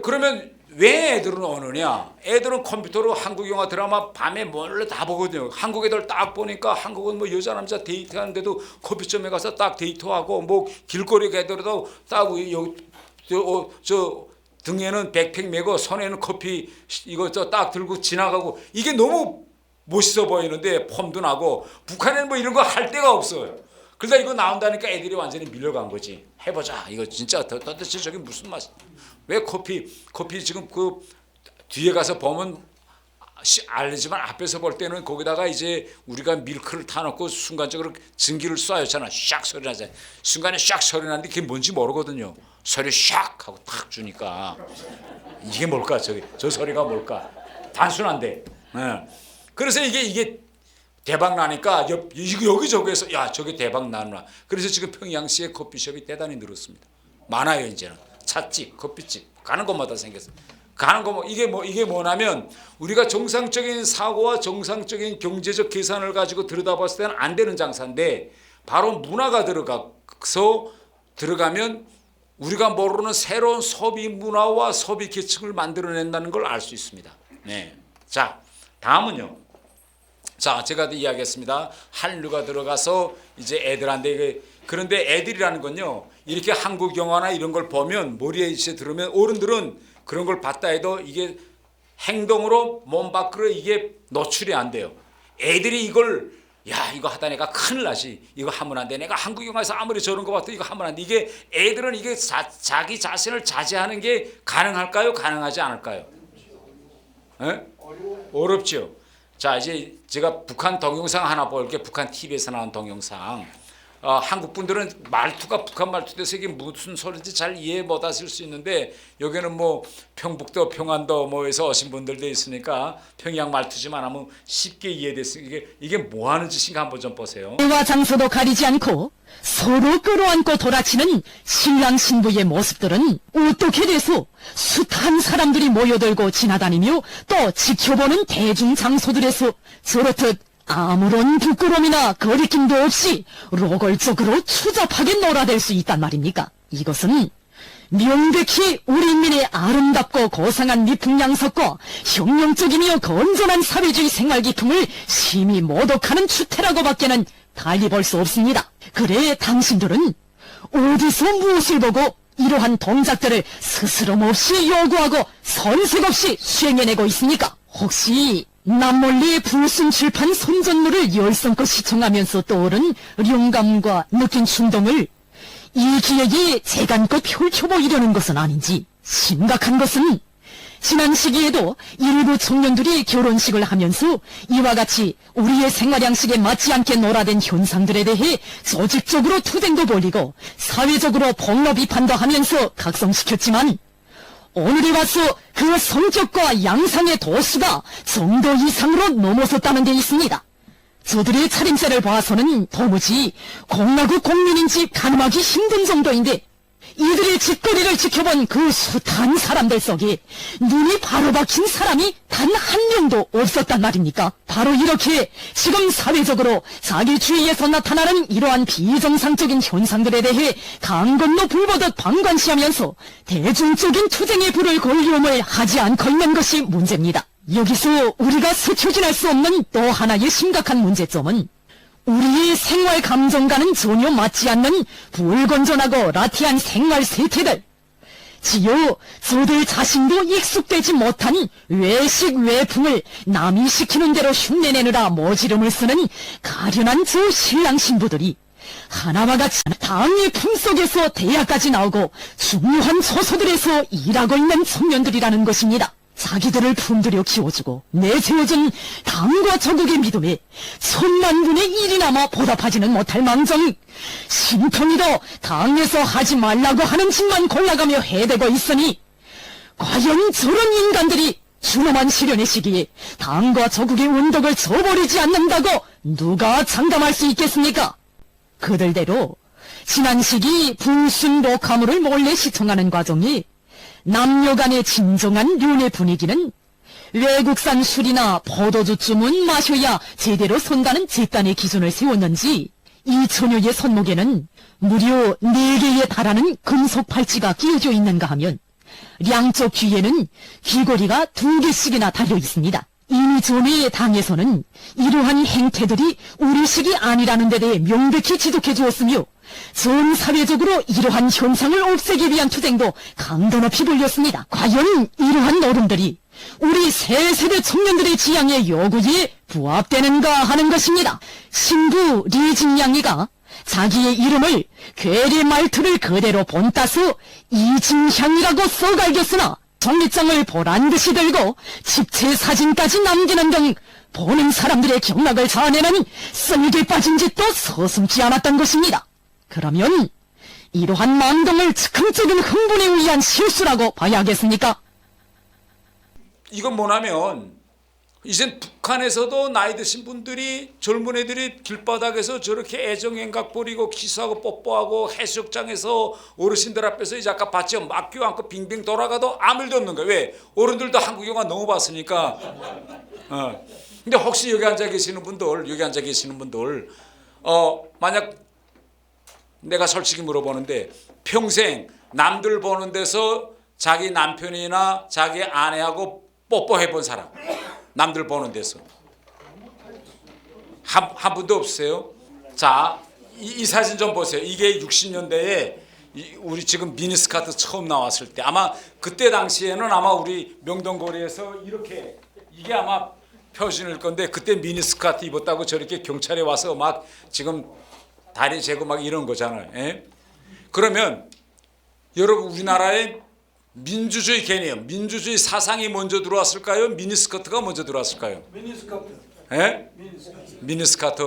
그러면 왜 애들은 오느냐? 애들은 컴퓨터로 한국 영화 드라마 밤에 몰래 다 보거든요. 한국 애들 딱 보니까 한국은 뭐 여자 남자 데이트하는데도 커피점에 가서 딱 데이트하고, 뭐 길거리 가더라도 딱 저 등에는 백팩 메고 손에는 커피 이거 저 딱 들고 지나가고, 이게 너무 멋있어 보이는데 폼도 나고. 북한에는 뭐 이런 거 할 데가 없어요. 그러다 이거 나온다니까 애들이 완전히 밀려간 거지. 해보자. 이거 진짜 도대체 저게 무슨 맛이? 왜 커피 지금 그 뒤에 가서 보면 알지만 앞에서 볼 때는 거기다가 이제 우리가 밀크를 타놓고 순간적으로 전기를 쏴였잖아. 샥 소리 나잖아. 순간에 샥 소리 나는데 그게 뭔지 모르거든요. 소리 샥 하고 탁 주니까 이게 뭘까? 저 소리가 뭘까? 단순한데. 그래서 이게 대박 나니까 여기저기에서 야 저게 대박 나누나. 그래서 지금 평양시에 커피숍이 대단히 늘었습니다. 많아요. 이제는 찻집, 커피집 가는 곳마다 생겼어요. 가는 거 이게 뭐냐면 우리가 정상적인 사고와 정상적인 경제적 계산을 가지고 들여다봤을 때는 안 되는 장사인데, 바로 문화가 들어가면 우리가 모르는 새로운 소비 문화와 소비 계층을 만들어낸다는 걸 알 수 있습니다. 네. 자, 다음은요. 자, 제가 이야기했습니다. 한류가 들어가서 이제 애들한테 그런데 애들이라는 건요, 이렇게 한국 영화나 이런 걸 보면 머리에 이제 들으면 어른들은 그런 걸 봤다 해도 이게 행동으로 몸 밖으로 이게 노출이 안 돼요. 애들이 이걸 야 이거 하다 내가 큰일 나지, 이거 하면 안 돼, 내가 한국 영화에서 아무리 저런 거 봐도 이거 하면 안 돼. 이게 애들은 이게 자기 자신을 자제하는 게 가능할까요? 가능하지 않을까요? 어렵죠. 자, 이제 제가 북한 동영상 하나 볼게요. 북한 TV에서 나온 동영상. 한국 분들은 말투가 북한 말투 돼서 이게 무슨 소리인지 잘 이해 못 하실 수 있는데, 여기는 뭐 평북도 평안도 뭐에서 오신 분들도 있으니까 평양 말투지만 하면 쉽게 이해됐으니까 이게 뭐 하는 짓인가 한번 좀 보세요. 때와 장소도 가리지 않고 서로 끌어안고 돌아치는 신랑 신부의 모습들은 어떻게 돼서 숱한 사람들이 모여들고 지나다니며 또 지켜보는 대중 장소들에서 저렇듯 아무런 부끄러움이나 거리낌도 없이 노골적으로 추잡하게 놀아댈 수 있단 말입니까? 이것은 명백히 우리 인민의 아름답고 고상한 미풍양석과 혁명적이며 건전한 사회주의 생활기풍을 심히 모독하는 추태라고밖에는 달리 볼 수 없습니다. 그래 당신들은 어디서 무엇을 보고 이러한 동작들을 스스럼없이 요구하고 선색 없이 수행해내고 있습니까? 혹시 남몰리 불순출판 선전물을 열성껏 시청하면서 떠오른 영감과 느낀 충동을 이 기획이 재간껏 펼쳐보이려는 것은 아닌지, 심각한 것은 지난 시기에도 일부 청년들이 결혼식을 하면서 이와 같이 우리의 생활 양식에 맞지 않게 놀아댄 현상들에 대해 조직적으로 투쟁도 벌이고 사회적으로 폭로 비판도 하면서 각성시켰지만 오늘에 와서 그 성격과 양상의 도수가 정도 이상으로 넘어섰다는 데 있습니다. 저들의 차림새를 봐서는 도무지 공화국 국민인지 가늠하기 힘든 정도인데 이들의 짓거리를 지켜본 그 숱한 사람들 속에 눈이 바로 박힌 사람이 단 한 명도 없었단 말입니까? 바로 이렇게 지금 사회적으로 자기 주위에서 나타나는 이러한 비정상적인 현상들에 대해 강 건너 불보듯 방관시하면서 대중적인 투쟁의 불을 걸려움을 하지 않고 있는 것이 문제입니다. 여기서 우리가 스쳐지날 수 없는 또 하나의 심각한 문제점은 우리의 생활 감정과는 전혀 맞지 않는 불건전하고 라티한 생활 세태들, 지요 저들 자신도 익숙되지 못한 외식 외풍을 남이 시키는 대로 흉내내느라 모지름을 쓰는 가련한 저 신랑 신부들이 하나와 같이 당의 품속에서 대학까지 나오고 중요한 초소들에서 일하고 있는 청년들이라는 것입니다. 자기들을 품들여 키워주고 내세워준 당과 조국의 믿음에 10,000분의 1이나마 보답하지는 못할 망정 심평이도 당에서 하지 말라고 하는 짓만 골라가며 해대고 있으니 과연 저런 인간들이 준엄한 시련의 시기에 당과 조국의 운덕을 저버리지 않는다고 누가 장담할 수 있겠습니까? 그들대로 지난 시기 불순 녹화물을 몰래 시청하는 과정이 남녀 간의 진정한 윤회 분위기는 외국산 술이나 포도주쯤은 마셔야 제대로 선다는 제단의 기준을 세웠는지 이 처녀의 손목에는 무려 4개에 달하는 금속 팔찌가 끼워져 있는가 하면 양쪽 귀에는 귀걸이가 2개씩이나 달려 있습니다. 이미 전에 당에서는 이러한 행태들이 우리식이 아니라는 데 대해 명백히 지적해 주었으며 전 사회적으로 이러한 현상을 없애기 위한 투쟁도 강도 높이 벌였습니다. 과연 이러한 노름들이 우리 새 세대 청년들의 지향의 요구에 부합되는가 하는 것입니다. 신부 리진양이가 자기의 이름을 괴뢰 말투를 그대로 본따서 이진향이라고 써갈겼으나 정리장을 보란듯이 들고 집체 사진까지 남기는 등 보는 사람들의 경락을 자아내는 쓸개 빠진 짓도 서슴지 않았던 것입니다. 그러면 이러한 망동을 즉흥적인 흥분에 의한 실수라고 봐야 하겠습니까? 이건 뭐냐면 이젠 북한에서도 나이 드신 분들이 젊은 애들이 길바닥에서 저렇게 애정행각 부리고 키스하고 뽀뽀하고 해수욕장에서 어르신들 앞에서 이제 아까 봤죠? 막 껴안고 빙빙 돌아가도 아무 일도 없는 거예요. 왜? 어른들도 한국 영화 너무 봤으니까. 근데 혹시 여기 앉아 계시는 분들 만약 내가 솔직히 물어보는데 평생 남들 보는 데서 자기 남편이나 자기 아내하고 뽀뽀해 본 사람, 남들 보는 데서 한 분도 없으세요? 자, 이 사진 좀 보세요. 이게 60년대에 우리 지금 미니스커트 처음 나왔을 때 아마 그때 당시에는 아마 우리 명동거리에서 이렇게 이게 아마 표준일 건데 그때 미니스커트 입었다고 저렇게 경찰에 와서 막 지금 다리 재고 막 이런 거잖아요. 예? 그러면 여러분 우리나라에 민주주의 개념, 민주주의 사상이 먼저 들어왔을까요? 미니스커트가 먼저 들어왔을까요? 미니스커트. 예? 미니스커트.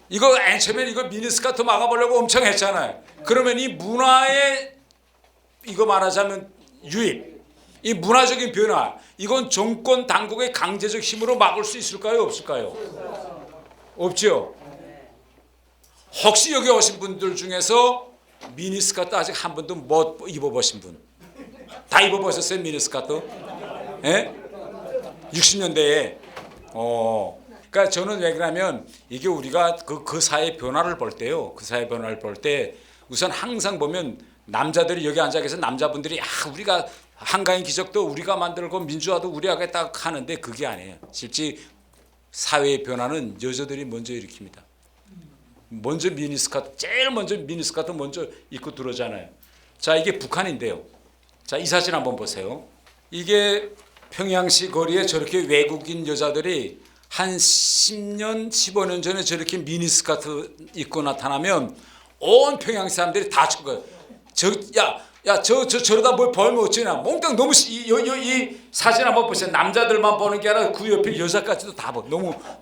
이거 처음에 이거 미니스커트 막아보려고 엄청 했잖아요. 그러면 이 문화의 이거 말하자면 유입, 이 문화적인 변화, 이건 정권 당국의 강제적 힘으로 막을 수 있을까요? 없을까요? 없죠. 혹시 여기 오신 분들 중에서 미니스커트 아직 한 번도 못 입어보신 분? 다 입어보셨어요 미니스커트? 예? 60년대에. 그러니까 저는 왜 그러냐면 이게 우리가 그 사회 변화를 볼 때요. 그 사회 변화를 볼 때 우선 항상 보면 남자들이 여기 앉아 계신 남자분들이 우리가 한가인 기적도 우리가 만들고 민주화도 우리가 하겠다 하는데 그게 아니에요. 실제 사회의 변화는 여자들이 먼저 일으킵니다. 먼저 미니스커트, 제일 먼저 미니스커트 먼저 입고 들어오잖아요. 자, 이게 북한인데요. 자, 이 사진 한번 보세요. 이게 평양시 거리에 저렇게 외국인 여자들이 한 10년, 15년 전에 저렇게 미니스커트 입고 나타나면 온 평양 사람들이 다 친 거예요. 야, 저러다 뭘 벌면 어쩌냐. 몽땅 너무, 이 사진 한번 보세요. 남자들만 보는 게 아니라 그 옆에 여자까지도 다 봐.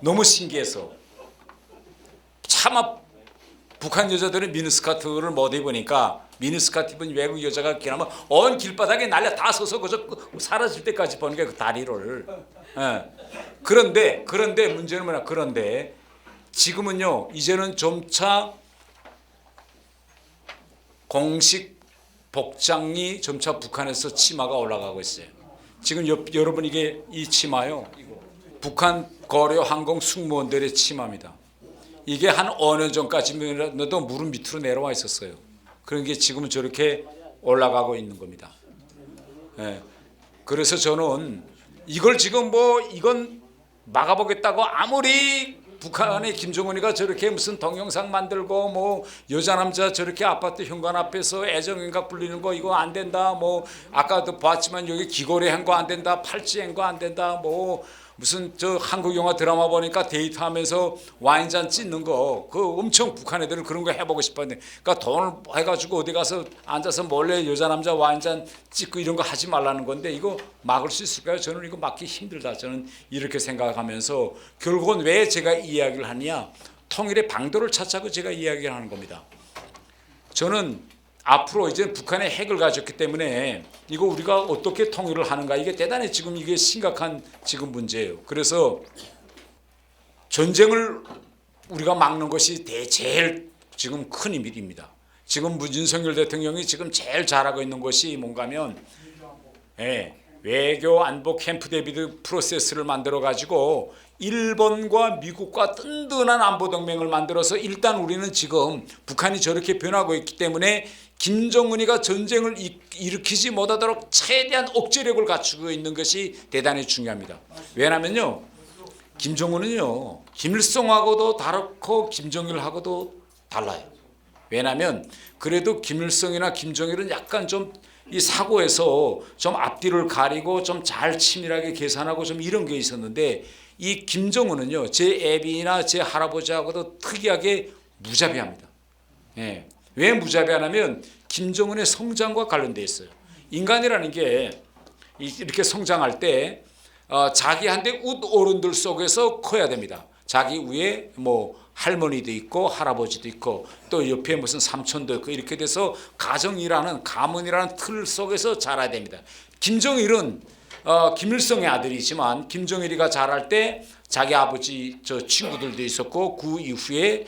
너무 신기해서. 차마 북한 여자들은 미니스커트를 못 입으니까 미니스커트 입은 외국 여자가 기나면 온 길바닥에 날려 다 서서 그저 사라질 때까지 보는 게 그 다리를. 예. 그런데 문제는 뭐냐. 그런데 지금은요, 이제는 점차 공식 복장이 점차 북한에서 치마가 올라가고 있어요. 지금 여러분 이게 이 치마요. 북한 고려 항공 승무원들의 치마입니다. 이게 한 5년 전까지만 해도 무릎 밑으로 내려와 있었어요. 그런 게 지금은 저렇게 올라가고 있는 겁니다. 예. 그래서 저는 이걸 지금 이건 막아보겠다고 아무리 북한의 김정은이가 저렇게 무슨 동영상 만들고 여자 남자 저렇게 아파트 현관 앞에서 애정행각 불리는 거 이거 안 된다, 아까도 봤지만 여기 귀걸이 한 거 안 된다, 팔찌 한 거 안 된다, 무슨 저 한국 영화 드라마 보니까 데이트하면서 와인잔 찢는 거 엄청 북한 애들은 그런 거 해보고 싶었는데, 그러니까 돈을 해가지고 어디 가서 앉아서 몰래 여자 남자 와인잔 찢고 이런 거 하지 말라는 건데 이거 막을 수 있을까요? 저는 이거 막기 힘들다. 저는 이렇게 생각하면서 결국은 왜 제가 이 이야기를 하느냐, 통일의 방도를 찾자고 제가 이야기를 하는 겁니다. 저는 앞으로 이제 북한의 핵을 가졌기 때문에 이거 우리가 어떻게 통일을 하는가, 이게 대단히 지금 이게 심각한 지금 문제예요. 그래서 전쟁을 우리가 막는 것이 제일 지금 큰 일입니다. 지금 윤석열 대통령이 지금 제일 잘하고 있는 것이 뭔가면 외교 안보 캠프 데이비드 프로세스를 만들어 가지고 일본과 미국과 든든한 안보 동맹을 만들어서 일단 우리는 지금 북한이 저렇게 변하고 있기 때문에 김정은이가 전쟁을 일으키지 못하도록 최대한 억제력을 갖추고 있는 것이 대단히 중요합니다. 왜냐면요, 김정은은요 김일성하고도 다르고 김정일하고도 달라요. 왜냐면 그래도 김일성이나 김정일은 약간 좀 이 사고에서 좀 앞뒤를 가리고 좀 잘 치밀하게 계산하고 좀 이런 게 있었는데, 이 김정은은요 제 애비나 제 할아버지하고도 특이하게 무자비합니다. 예. 왜 무자비하냐면 김정은의 성장과 관련돼 있어요. 인간이라는 게 이렇게 성장할 때 자기한테 웃어른들 속에서 커야 됩니다. 자기 위에 할머니도 있고 할아버지도 있고 또 옆에 무슨 삼촌도 있고 이렇게 돼서 가정이라는 가문이라는 틀 속에서 자라야 됩니다. 김정일은 김일성의 아들이지만 김정일이가 자랄 때 자기 아버지 저 친구들도 있었고 그 이후에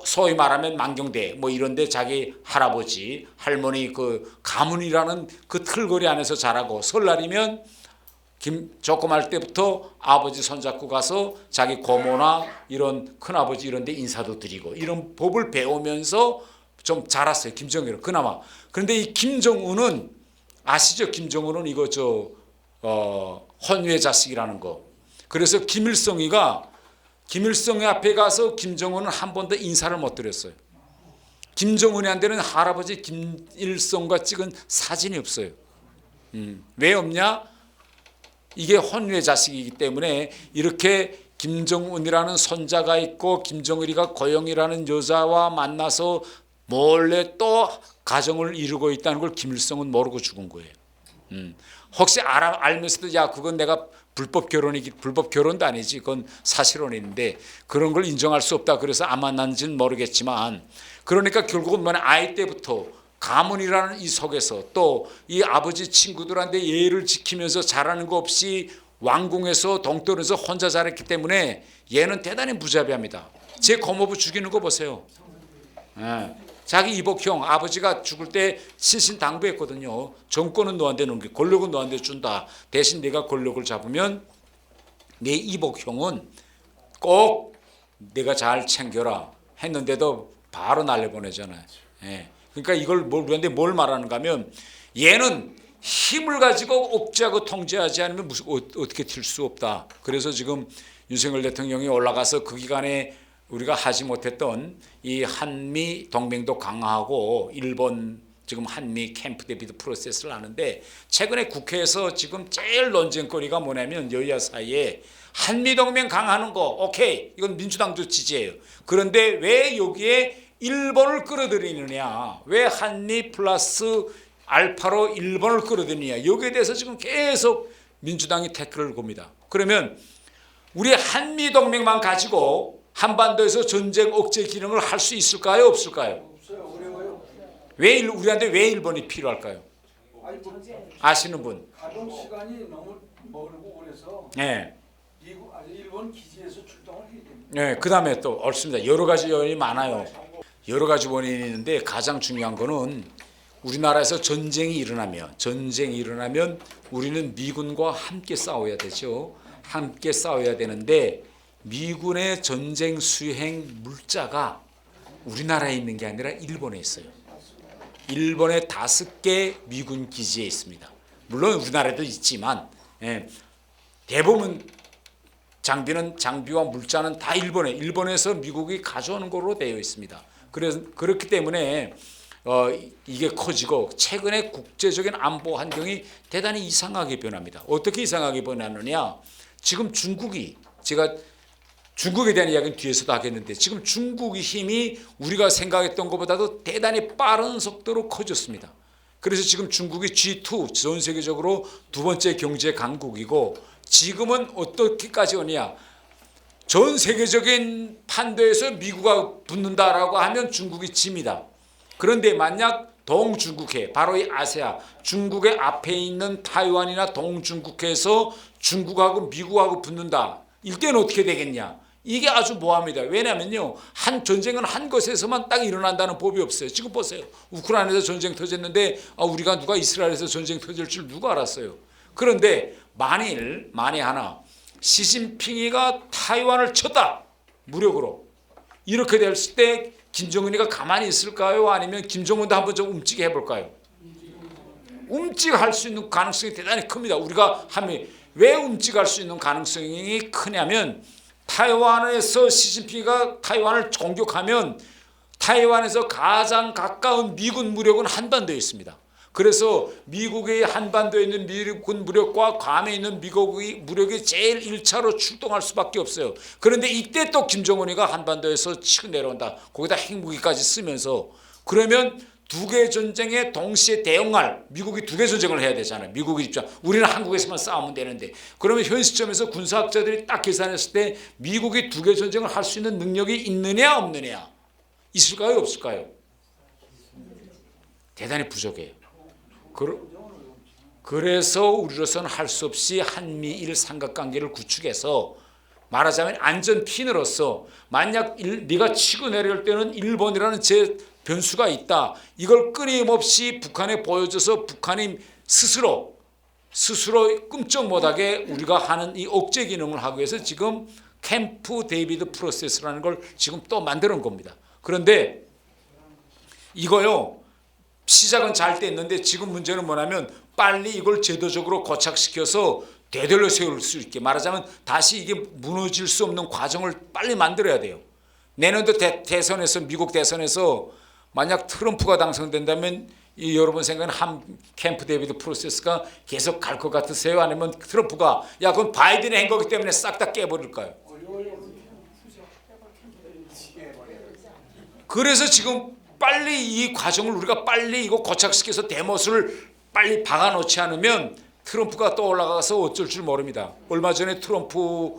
소위 말하면 만경대 이런데 자기 할아버지 할머니 그 가문이라는 그 틀거리 안에서 자라고, 설날이면 조그말 때부터 아버지 손잡고 가서 자기 고모나 이런 큰아버지 이런 데 인사도 드리고 이런 법을 배우면서 좀 자랐어요, 김정일은 그나마. 그런데 이 김정은은 아시죠? 김정은은 이거 헌외 자식이라는 거. 그래서 김일성이 앞에 가서 김정은은 한 번도 인사를 못 드렸어요. 김정은이한테는 할아버지 김일성과 찍은 사진이 없어요. 왜 없냐? 이게 헌외 자식이기 때문에 이렇게 김정은이라는 손자가 있고 김정일이가 고영이라는 여자와 만나서 몰래 또 가정을 이루고 있다는 걸 김일성은 모르고 죽은 거예요. 혹시 알면서도 야 그건 내가 불법 결혼도 아니지, 그건 사실혼인데 그런 걸 인정할 수 없다, 그래서 안 만났는지는 모르겠지만, 그러니까 결국은 뭐냐, 아이 때부터 가문이라는 이 속에서 또 이 아버지 친구들한테 예의를 지키면서 자라는 거 없이 왕궁에서 동떨어서 혼자 자랐기 때문에 얘는 대단히 무자비합니다. 제 고모부 죽이는 거 보세요. 자기 이복형 아버지가 죽을 때 신신당부했거든요. 정권은 너한테 넘겨, 권력은 너한테 준다. 대신 네가 권력을 잡으면 내 이복형은 꼭 내가 잘 챙겨라 했는데도 바로 날려보내잖아요. 그러니까 이걸 우리한테 뭘 말하는가 하면, 얘는 힘을 가지고 억제하고 통제하지 않으면 어떻게 튈 수 없다. 그래서 지금 윤석열 대통령이 올라가서 그 기간에 우리가 하지 못했던 이 한미 동맹도 강화하고 일본 지금 한미 캠프 데이비드 프로세스를 하는데, 최근에 국회에서 지금 제일 논쟁거리가 뭐냐면 여야 사이에 한미 동맹 강화하는 거 오케이, 이건 민주당도 지지해요. 그런데 왜 여기에 일본을 끌어들이느냐, 왜 한미 플러스 알파로 일본을 끌어들이느냐, 여기에 대해서 지금 계속 민주당이 태클을 겁니다. 그러면 우리 한미 동맹만 가지고 한반도에서 전쟁 억제 기능을 할 수 있을까요, 없을까요? 없어요. 어려워요. 왜 우리한테 왜 일본이 필요할까요? 아니 뭐 아시는 분? 가동 시간이 너무 멀고 그래서 네. 일본 기지에서 출동을 해야 됩니다. 네. 그다음에 또 없습니다. 여러 가지 요인이 많아요. 여러 가지 원인이 있는데 가장 중요한 거는 우리나라에서 전쟁이 일어나면 우리는 미군과 함께 싸워야 되죠. 함께 싸워야 되는데 미군의 전쟁 수행 물자가 우리나라에 있는 게 아니라 일본에 있어요. 일본의 5개 미군 기지에 있습니다. 물론 우리나라에도 있지만 대부분 장비와 물자는 다 일본에서 미국이 가져오는 걸로 되어 있습니다. 그래서 그렇기 때문에 이게 커지고 최근에 국제적인 안보 환경이 대단히 이상하게 변합니다. 어떻게 이상하게 변하느냐? 지금 제가 중국에 대한 이야기는 뒤에서도 하겠는데 지금 중국의 힘이 우리가 생각했던 것보다도 대단히 빠른 속도로 커졌습니다. 그래서 지금 중국이 G2 전 세계적으로 2번째 경제 강국이고 지금은 어떻게까지 오냐? 전 세계적인 판도에서 미국과 붙는다라고 하면 중국이 집니다. 그런데 만약 동중국해, 바로 이 아세아, 중국의 앞에 있는 타이완이나 동중국해에서 중국하고 미국하고 붙는다. 이때는 어떻게 되겠냐? 이게 아주 모호합니다. 왜냐면요, 전쟁은 한 곳에서만 딱 일어난다는 법이 없어요. 지금 보세요. 우크라이나에서 전쟁 터졌는데 우리가 누가 이스라엘에서 전쟁 터질 줄 누가 알았어요. 그런데 만일 하나 시진핑이가 타이완을 쳤다, 무력으로, 이렇게 됐을 때 김정은이가 가만히 있을까요? 아니면 김정은도 한번 좀 움직여 해볼까요? 움직할 수 있는 가능성이 대단히 큽니다. 우리가 하면 왜 움직할 수 있는 가능성이 크냐면 타이완에서 시진핑이가 타이완을 공격하면 타이완에서 가장 가까운 미군 무력은 한반도에 있습니다. 그래서 미국의 한반도에 있는 미군 무력과 괌에 있는 미국의 무력이 제일 1차로 출동할 수밖에 없어요. 그런데 이때 또 김정은이가 한반도에서 치고 내려온다. 거기다 핵무기까지 쓰면서 그러면 2개 전쟁에 동시에 대응할, 미국이 2개 전쟁을 해야 되잖아요. 미국의 입장. 우리는 한국에서만 싸우면 되는데 그러면 현 시점에서 군사학자들이 딱 계산했을 때 미국이 2개 전쟁을 할 수 있는 능력이 있느냐 없느냐, 있을까요 없을까요? 대단히 부족해요. 그래서 우리로서는 할 수 없이 한미일 삼각관계를 구축해서 말하자면 안전핀으로서 만약 네가 치고 내려올 때는 일본이라는 제 변수가 있다. 이걸 끊임없이 북한에 보여줘서 북한이 스스로 끔찍 못하게 우리가 하는 이 억제 기능을 하기 위해서 지금 캠프 데이비드 프로세스라는 걸 지금 또 만드는 겁니다. 그런데 이거요, 시작은 잘 됐는데 지금 문제는 뭐냐면 빨리 이걸 제도적으로 고착시켜서 되돌려 세울 수 있게, 말하자면 다시 이게 무너질 수 없는 과정을 빨리 만들어야 돼요. 내년도 대선에서, 미국 대선에서 만약 트럼프가 당선된다면 여러분 생각엔 캠프 데이비드 프로세스가 계속 갈 것 같으세요? 아니면 트럼프가 그건 바이든이 한 거기 때문에 싹 다 깨버릴까요? 그래서 지금 빨리 이 과정을 우리가 빨리 이거 고착시켜서 대못을 빨리 박아놓지 않으면 트럼프가 또 올라가서 어쩔 줄 모릅니다. 얼마 전에 트럼프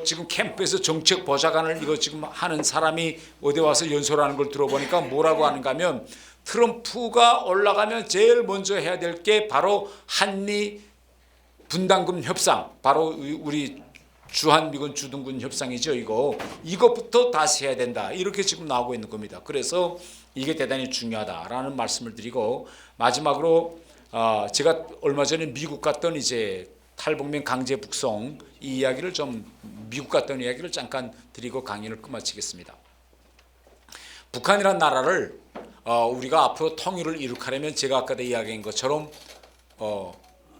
지금 캠프에서 정책 보좌관을 이거 지금 하는 사람이 어디 와서 연설하는 걸 들어보니까 뭐라고 하는가 하면 트럼프가 올라가면 제일 먼저 해야 될 게 바로 한미 분담금 협상, 바로 우리 주한미군 주둔군 협상이죠. 이것부터 다시 해야 된다. 이렇게 지금 나오고 있는 겁니다. 그래서 이게 대단히 중요하다라는 말씀을 드리고, 마지막으로 제가 얼마 전에 미국 갔던 이제 탈북민 강제 북송 이 이야기를 미국 갔던 이야기를 잠깐 드리고 강의를 끝마치겠습니다. 북한이란 나라를 우리가 앞으로 통일을 이룩하려면 제가 아까도 이야기한 것처럼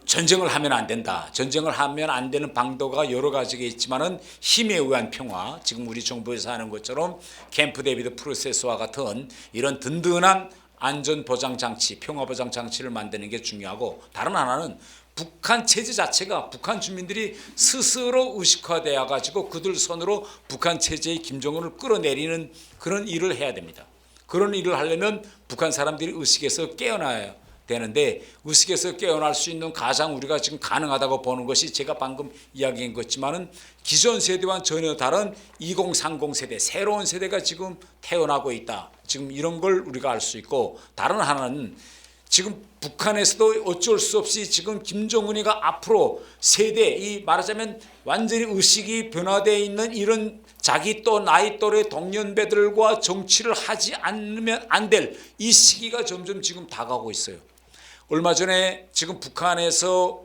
전쟁을 하면 안 된다. 전쟁을 하면 안 되는 방도가 여러 가지가 있지만은 힘에 의한 평화, 지금 우리 정부에서 하는 것처럼 캠프 데이비드 프로세스와 같은 이런 든든한 안전 보장 장치, 평화 보장 장치를 만드는 게 중요하고, 다른 하나는 북한 체제 자체가 북한 주민들이 스스로 의식화되어 가지고 그들 손으로 북한 체제의 김정은을 끌어내리는 그런 일을 해야 됩니다. 그런 일을 하려면 북한 사람들이 의식에서 깨어나야 되는데 의식에서 깨어날 수 있는 가장 우리가 지금 가능하다고 보는 것이 제가 방금 이야기한 것지만은 기존 세대와는 전혀 다른 2030 세대 새로운 세대가 지금 태어나고 있다. 지금 이런 걸 우리가 알 수 있고 다른 하나는 지금 북한에서도 어쩔 수 없이 지금 김정은이가 앞으로 세대 이 말하자면 완전히 의식이 변화되어 있는 이런 자기 또 나이 또래 동년배들과 정치를 하지 않으면 안 될 이 시기가 점점 지금 다가오고 있어요. 얼마 전에 지금 북한에서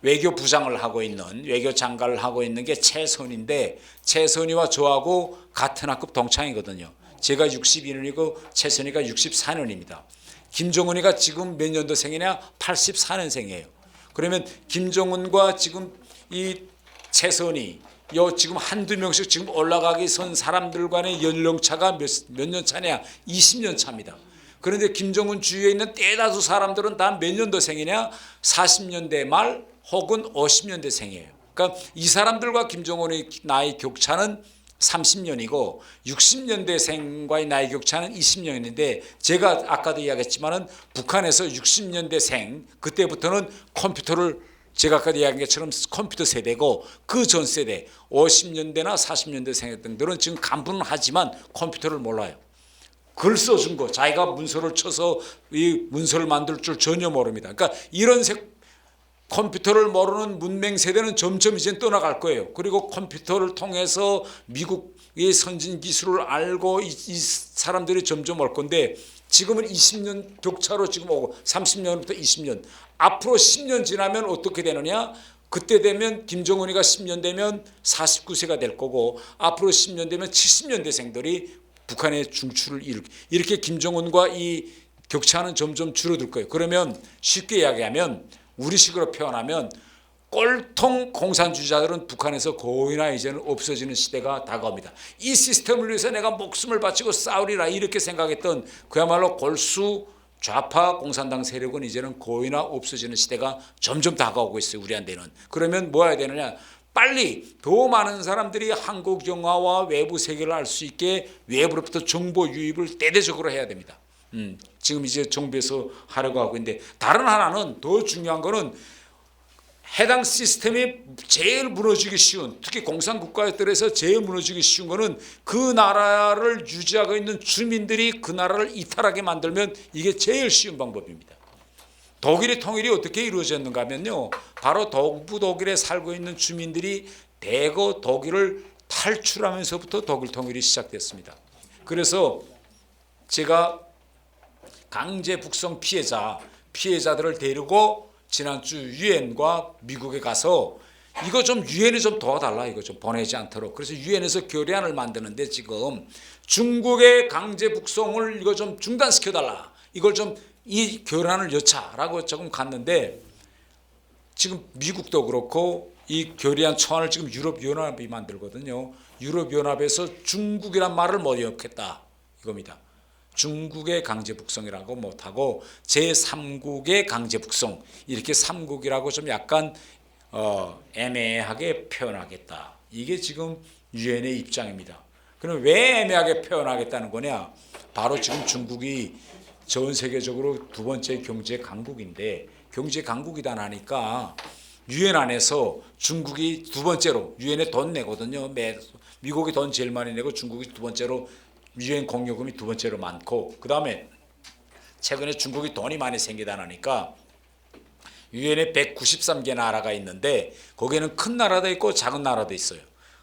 외교부장을 하고 있는 외교장관을 하고 있는 게 최선희인데 최선희와 저하고 같은 학급 동창이거든요. 제가 62년이고 최선희가 64년입니다. 김정은이가 지금 몇 년도생이냐? 84년생이에요. 그러면 김정은과 지금 이 최선희 요 지금 한두 명씩 지금 올라가기 선 사람들 간의 연령차가 몇 년 차냐? 20년 차입니다. 그런데 김정은 주위에 있는 대다수 사람들은 다 몇 년도생이냐? 40년대 말 혹은 50년대생이에요. 그러니까 이 사람들과 김정은의 나이 격차는 30년이고 60년대생과의 나이 격차는 20년인데 제가 아까도 이야기했지만은 북한에서 60년대생 그때부터는 컴퓨터를 제가 아까 이야기한 것처럼 컴퓨터 세대고 그 전 세대 50년대나 40년대생 등들은 지금 간부는 하지만 컴퓨터를 몰라요. 글 써준 거 자기가 문서를 쳐서 이 문서를 만들 줄 전혀 모릅니다. 그러니까 이런 컴퓨터를 모르는 문맹 세대는 점점 이제 떠나갈 거예요. 그리고 컴퓨터를 통해서 미국의 선진 기술을 알고 이 사람들이 점점 올 건데 지금은 20년 격차로 지금 오고 30년부터 20년 앞으로 10년 지나면 어떻게 되느냐? 그때 되면 김정은이가 10년 되면 49세가 될 거고 앞으로 10년 되면 70년대생들이 북한의 중추를 이렇게 김정은과 이 격차는 점점 줄어들 거예요. 그러면 쉽게 이야기하면 우리식으로 표현하면 꼴통 공산주의자들은 북한에서 거의나 이제는 없어지는 시대가 다가옵니다. 이 시스템을 위해서 내가 목숨을 바치고 싸우리라 이렇게 생각했던 그야말로 골수 좌파 공산당 세력은 이제는 거의나 없어지는 시대가 점점 다가오고 있어요. 우리한테는. 그러면 뭐 해야 되느냐. 빨리 더 많은 사람들이 한국 영화와 외부 세계를 알 수 있게 외부로부터 정보 유입을 대대적으로 해야 됩니다. 지금 이제 정부에서 하려고 하고 있는데 다른 하나는 더 중요한 거는 해당 시스템이 제일 무너지기 쉬운 특히 공산국가들에서 제일 무너지기 쉬운 거는 그 나라를 유지하고 있는 주민들이 그 나라를 이탈하게 만들면 이게 제일 쉬운 방법입니다. 독일의 통일이 어떻게 이루어졌는가 하면요. 바로 동부 독일에 살고 있는 주민들이 대거 독일을 탈출하면서부터 독일 통일이 시작됐습니다. 그래서 제가 강제 북송 피해자들을 데리고 지난주 유엔과 미국에 가서 이거 좀 유엔에 좀 도와달라 이거 좀 보내지 않도록 그래서 유엔에서 결의안을 만드는데 지금 중국의 강제 북송을 이거 좀 중단시켜달라 이걸 좀 이 결의안을 여차라고 조금 갔는데 지금 미국도 그렇고 이 결의안 초안을 지금 유럽연합이 만들거든요. 유럽연합에서 중국이란 말을 못 넣겠다 이겁니다. 중국의 강제 북송이라고 못하고 제3국의 강제 북송 이렇게 3국이라고 좀 약간 애매하게 표현하겠다. 이게 지금 유엔의 입장입니다. 그럼 왜 애매하게 표현하겠다는 거냐? 바로 지금 중국이 전 세계적으로 두 번째 경제 강국인데 경제 강국이다 나니까 유엔 안에서 중국이 두 번째로 유엔에 돈 내거든요. 미국이 돈 제일 많이 내고 중국이 두 번째로 유엔 공여금이 두 번째로 많고 그 다음에 최근에 중국이 돈이 많이 생기다 나니까 유엔에 193개 나라가 있는데 거기에는 큰 나라도 있고 작은 나라도 있어요.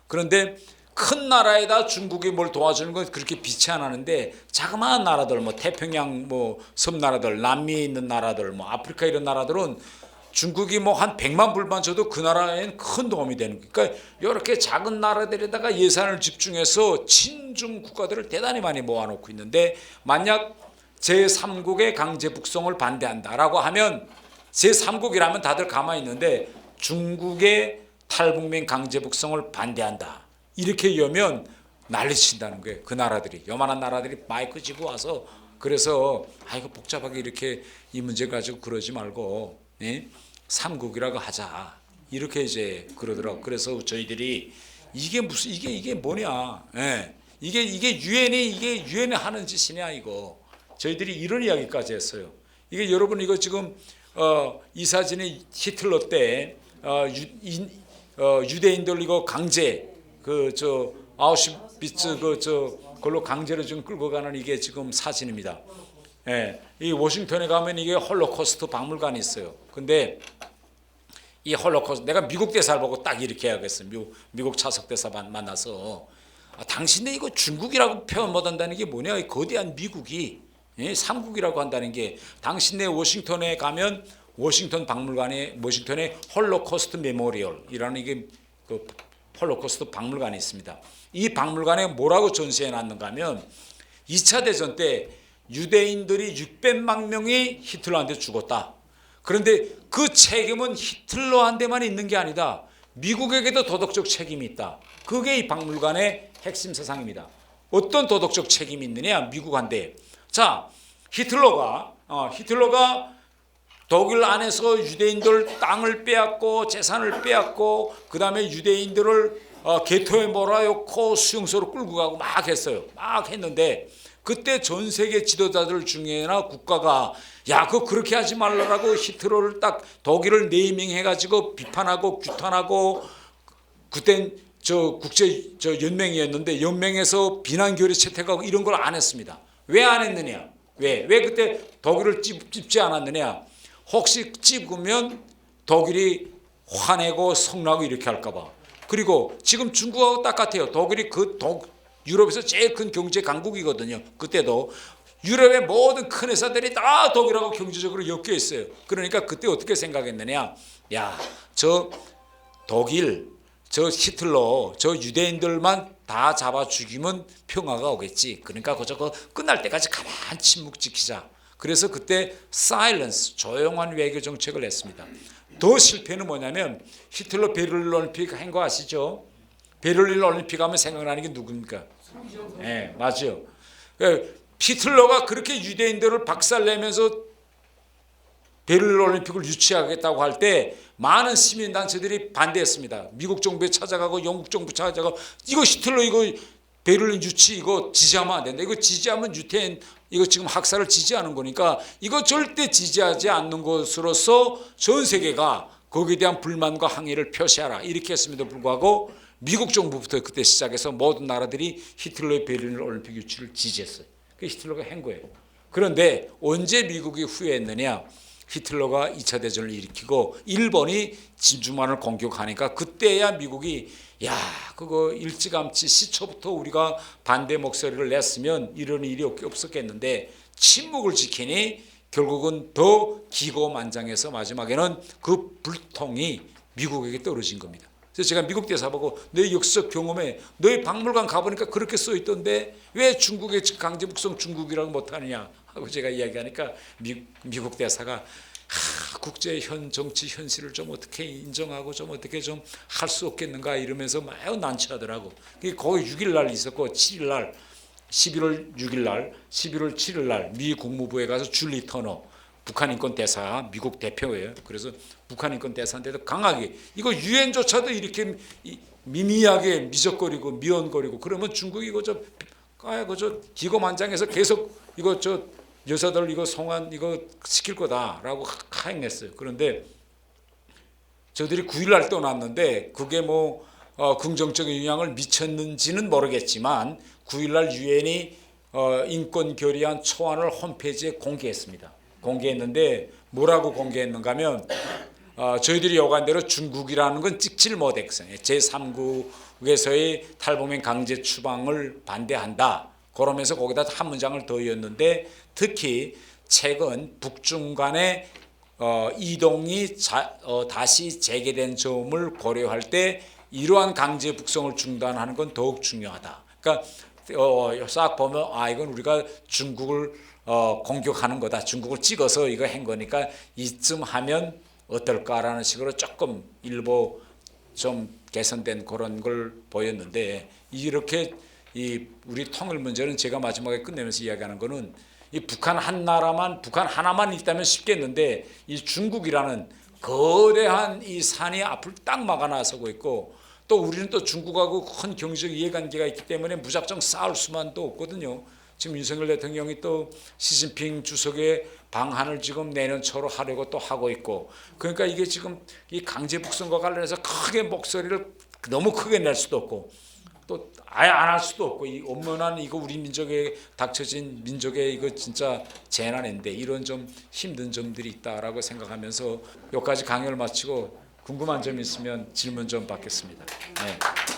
그런데 큰 나라에다 중국이 뭘 도와주는 건 그렇게 빛이 안 나는데 자그마한 나라들 뭐 태평양 뭐 섬나라들 남미에 있는 나라들 뭐 아프리카 이런 나라들은 중국이 뭐 한 100만 불만 줘도 그 나라에는 큰 도움이 되는 거예요. 그러니까 이렇게 작은 나라들에다가 예산을 집중해서 친중 국가들을 대단히 많이 모아놓고 있는데 만약 제3국의 강제 북송을 반대한다라고 하면 제3국이라면 다들 가만히 있는데 중국의 탈북민 강제 북송을 반대한다. 이렇게 여면 난리친다는 거예요. 그 나라들이 요만한 나라들이 마이크 쥐고 와서 그래서 이거 복잡하게 이렇게 이 문제 가지고 그러지 말고 예? 삼국이라고 하자 이렇게 이제 그러더라고. 그래서 저희들이 이게 무슨 이게 뭐냐? 예. 이게 유엔이 하는 짓이냐 이거. 저희들이 이런 이야기까지 했어요. 이게 여러분 이거 지금 이 사진이 히틀러 때 유대인들 이거 강제 아우슈비츠 그걸로 강제로 지금 끌고 가는 이게 지금 사진입니다. 예, 이 워싱턴에 가면 이게 홀로코스트 박물관이 있어요. 근데 이 홀로코스트 내가 미국 대사를 보고 딱 이렇게 해야겠어요. 미국 차석 대사 만나서 당신네 이거 중국이라고 표현 못한다는 게 뭐냐? 이 거대한 미국이 삼국이라고 한다는 게 당신네 워싱턴에 가면 워싱턴 박물관에 워싱턴에 홀로코스트 메모리얼이라는 이게 그 홀로코스트 박물관이 있습니다. 이 박물관에 뭐라고 전시해 놨는가 하면 2차 대전 때 유대인들이 600만 명이 히틀러한테 죽었다. 그런데 그 책임은 히틀러한테만 있는 게 아니다. 미국에게도 도덕적 책임이 있다. 그게 이 박물관의 핵심 사상입니다. 어떤 도덕적 책임이 있느냐? 미국한테. 자, 히틀러가 독일 안에서 유대인들 땅을 빼앗고 재산을 빼앗고 그 다음에 유대인들을 게토에 몰아넣고 수용소로 끌고 가고 막 했어요. 막 했는데 그때 전 세계 지도자들 중에나 국가가 야, 그거 그렇게 하지 말라라고 히틀러를 딱 독일을 네이밍해가지고 비판하고 규탄하고 그땐 국제 연맹이었는데 연맹에서 비난 결의 채택하고 이런 걸 안 했습니다. 왜 안 했느냐? 왜 그때 독일을 찝지 않았느냐? 혹시 찝으면 독일이 화내고 성나고 이렇게 할까봐. 그리고 지금 중국하고 똑같아요. 독일이 유럽에서 제일 큰 경제 강국이거든요. 그때도 유럽의 모든 큰 회사들이 다 독일하고 경제적으로 엮여 있어요. 그러니까 그때 어떻게 생각했느냐? 야, 저 독일, 저 히틀러, 저 유대인들만 다 잡아 죽이면 평화가 오겠지. 그러니까 그저 끝날 때까지 가만 침묵 지키자. 그래서 그때 사일런스, 조용한 외교 정책을 했습니다. 더 실패는 뭐냐면 히틀러 베를린 올림픽 한 거 아시죠? 베를린 올림픽 하면 생각나는 게 누굽니까? 네, 맞아요. 히틀러가 그렇게 유대인들을 박살내면서 베를린 올림픽을 유치하겠다고 할 때 많은 시민단체들이 반대했습니다. 미국 정부에 찾아가고 영국 정부 찾아가고 이거 히틀러 이거 베를린 유치 이거 지지하면 안 된다. 이거 지지하면 유태인 이거 지금 학살을 지지하는 거니까 이거 절대 지지하지 않는 것으로서 전 세계가 거기에 대한 불만과 항의를 표시하라. 이렇게 했음에도 불구하고 미국 정부부터 그때 시작해서 모든 나라들이 히틀러의 베를린 올림픽 유치를 지지했어요. 그 히틀러가 한 거예요. 그런데 언제 미국이 후회했느냐? 히틀러가 2차 대전을 일으키고 일본이 진주만을 공격하니까 그때야 미국이 야, 그거 일찌감치 시초부터 우리가 반대 목소리를 냈으면 이런 일이 없었겠는데 침묵을 지키니 결국은 더 기고만장해서 마지막에는 그 불통이 미국에게 떨어진 겁니다. 그래서 제가 미국 대사 보고 너희 역사적 경험에 너희 박물관 가보니까 그렇게 써 있던데 왜 중국의 강제 북송 중국이라고 못하느냐 하고 제가 이야기하니까 미국 대사가 국제 정치 현실을 좀 어떻게 인정하고 좀 어떻게 좀 할 수 없겠는가 이러면서 매우 난처하더라고. 거기 6일 날 있었고 7일 날 11월 6일 날 11월 7일 날 미 국무부에 가서 줄리 터너 북한 인권 대사 미국 대표예요. 그래서 북한 인권 대사한테도 강하게 이거 유엔조차도 이렇게 미미하게 미적거리고 미언거리고 그러면 중국이 이거 저 기고만장해서 계속 이거 여사들 이거 송환 이거 시킬 거다라고 하행했어요. 그런데 저들이 9일 날 떠났는데 그게 뭐 긍정적인 영향을 미쳤는지는 모르겠지만 9일 날 유엔이 인권 결의안 초안을 홈페이지에 공개했습니다. 공개했는데 뭐라고 공개했는가 하면 저희들이 요구한 대로 중국이라는 건 찍질 못했어요. 제3국에서의 탈북민 강제 추방을 반대한다. 그러면서 거기다 한 문장을 더 이었는데 특히 최근 북중 간의 이동이 다시 재개된 점을 고려할 때 이러한 강제 북송을 중단하는 건 더욱 중요하다. 그러니까 싹 보면 이건 우리가 중국을 공격하는 거다. 중국을 찍어서 이거 한 거니까 이쯤 하면 어떨까라는 식으로 조금 일부 좀 개선된 그런 걸 보였는데 이렇게 우리 통일 문제는 제가 마지막에 끝내면서 이야기하는 거는 이 북한 한 나라만 북한 하나만 있다면 쉽겠는데 이 중국이라는 거대한 이 산이 앞을 딱 막아 나서고 있고 또 우리는 또 중국하고 큰 경제적 이해관계가 있기 때문에 무작정 싸울 수만도 없거든요. 지금 윤석열 대통령이 또 시진핑 주석의 방한을 지금 내년 초로 하려고 또 하고 있고 그러니까 이게 지금 이 강제 북송과 관련해서 크게 목소리를 너무 크게 낼 수도 없고 또 아예 안 할 수도 없고 이 엄연한 이거 우리 민족에 닥쳐진 민족의 이거 진짜 재난인데 이런 좀 힘든 점들이 있다라고 생각하면서 여기까지 강연을 마치고 궁금한 점 있으면 질문 좀 받겠습니다. 네.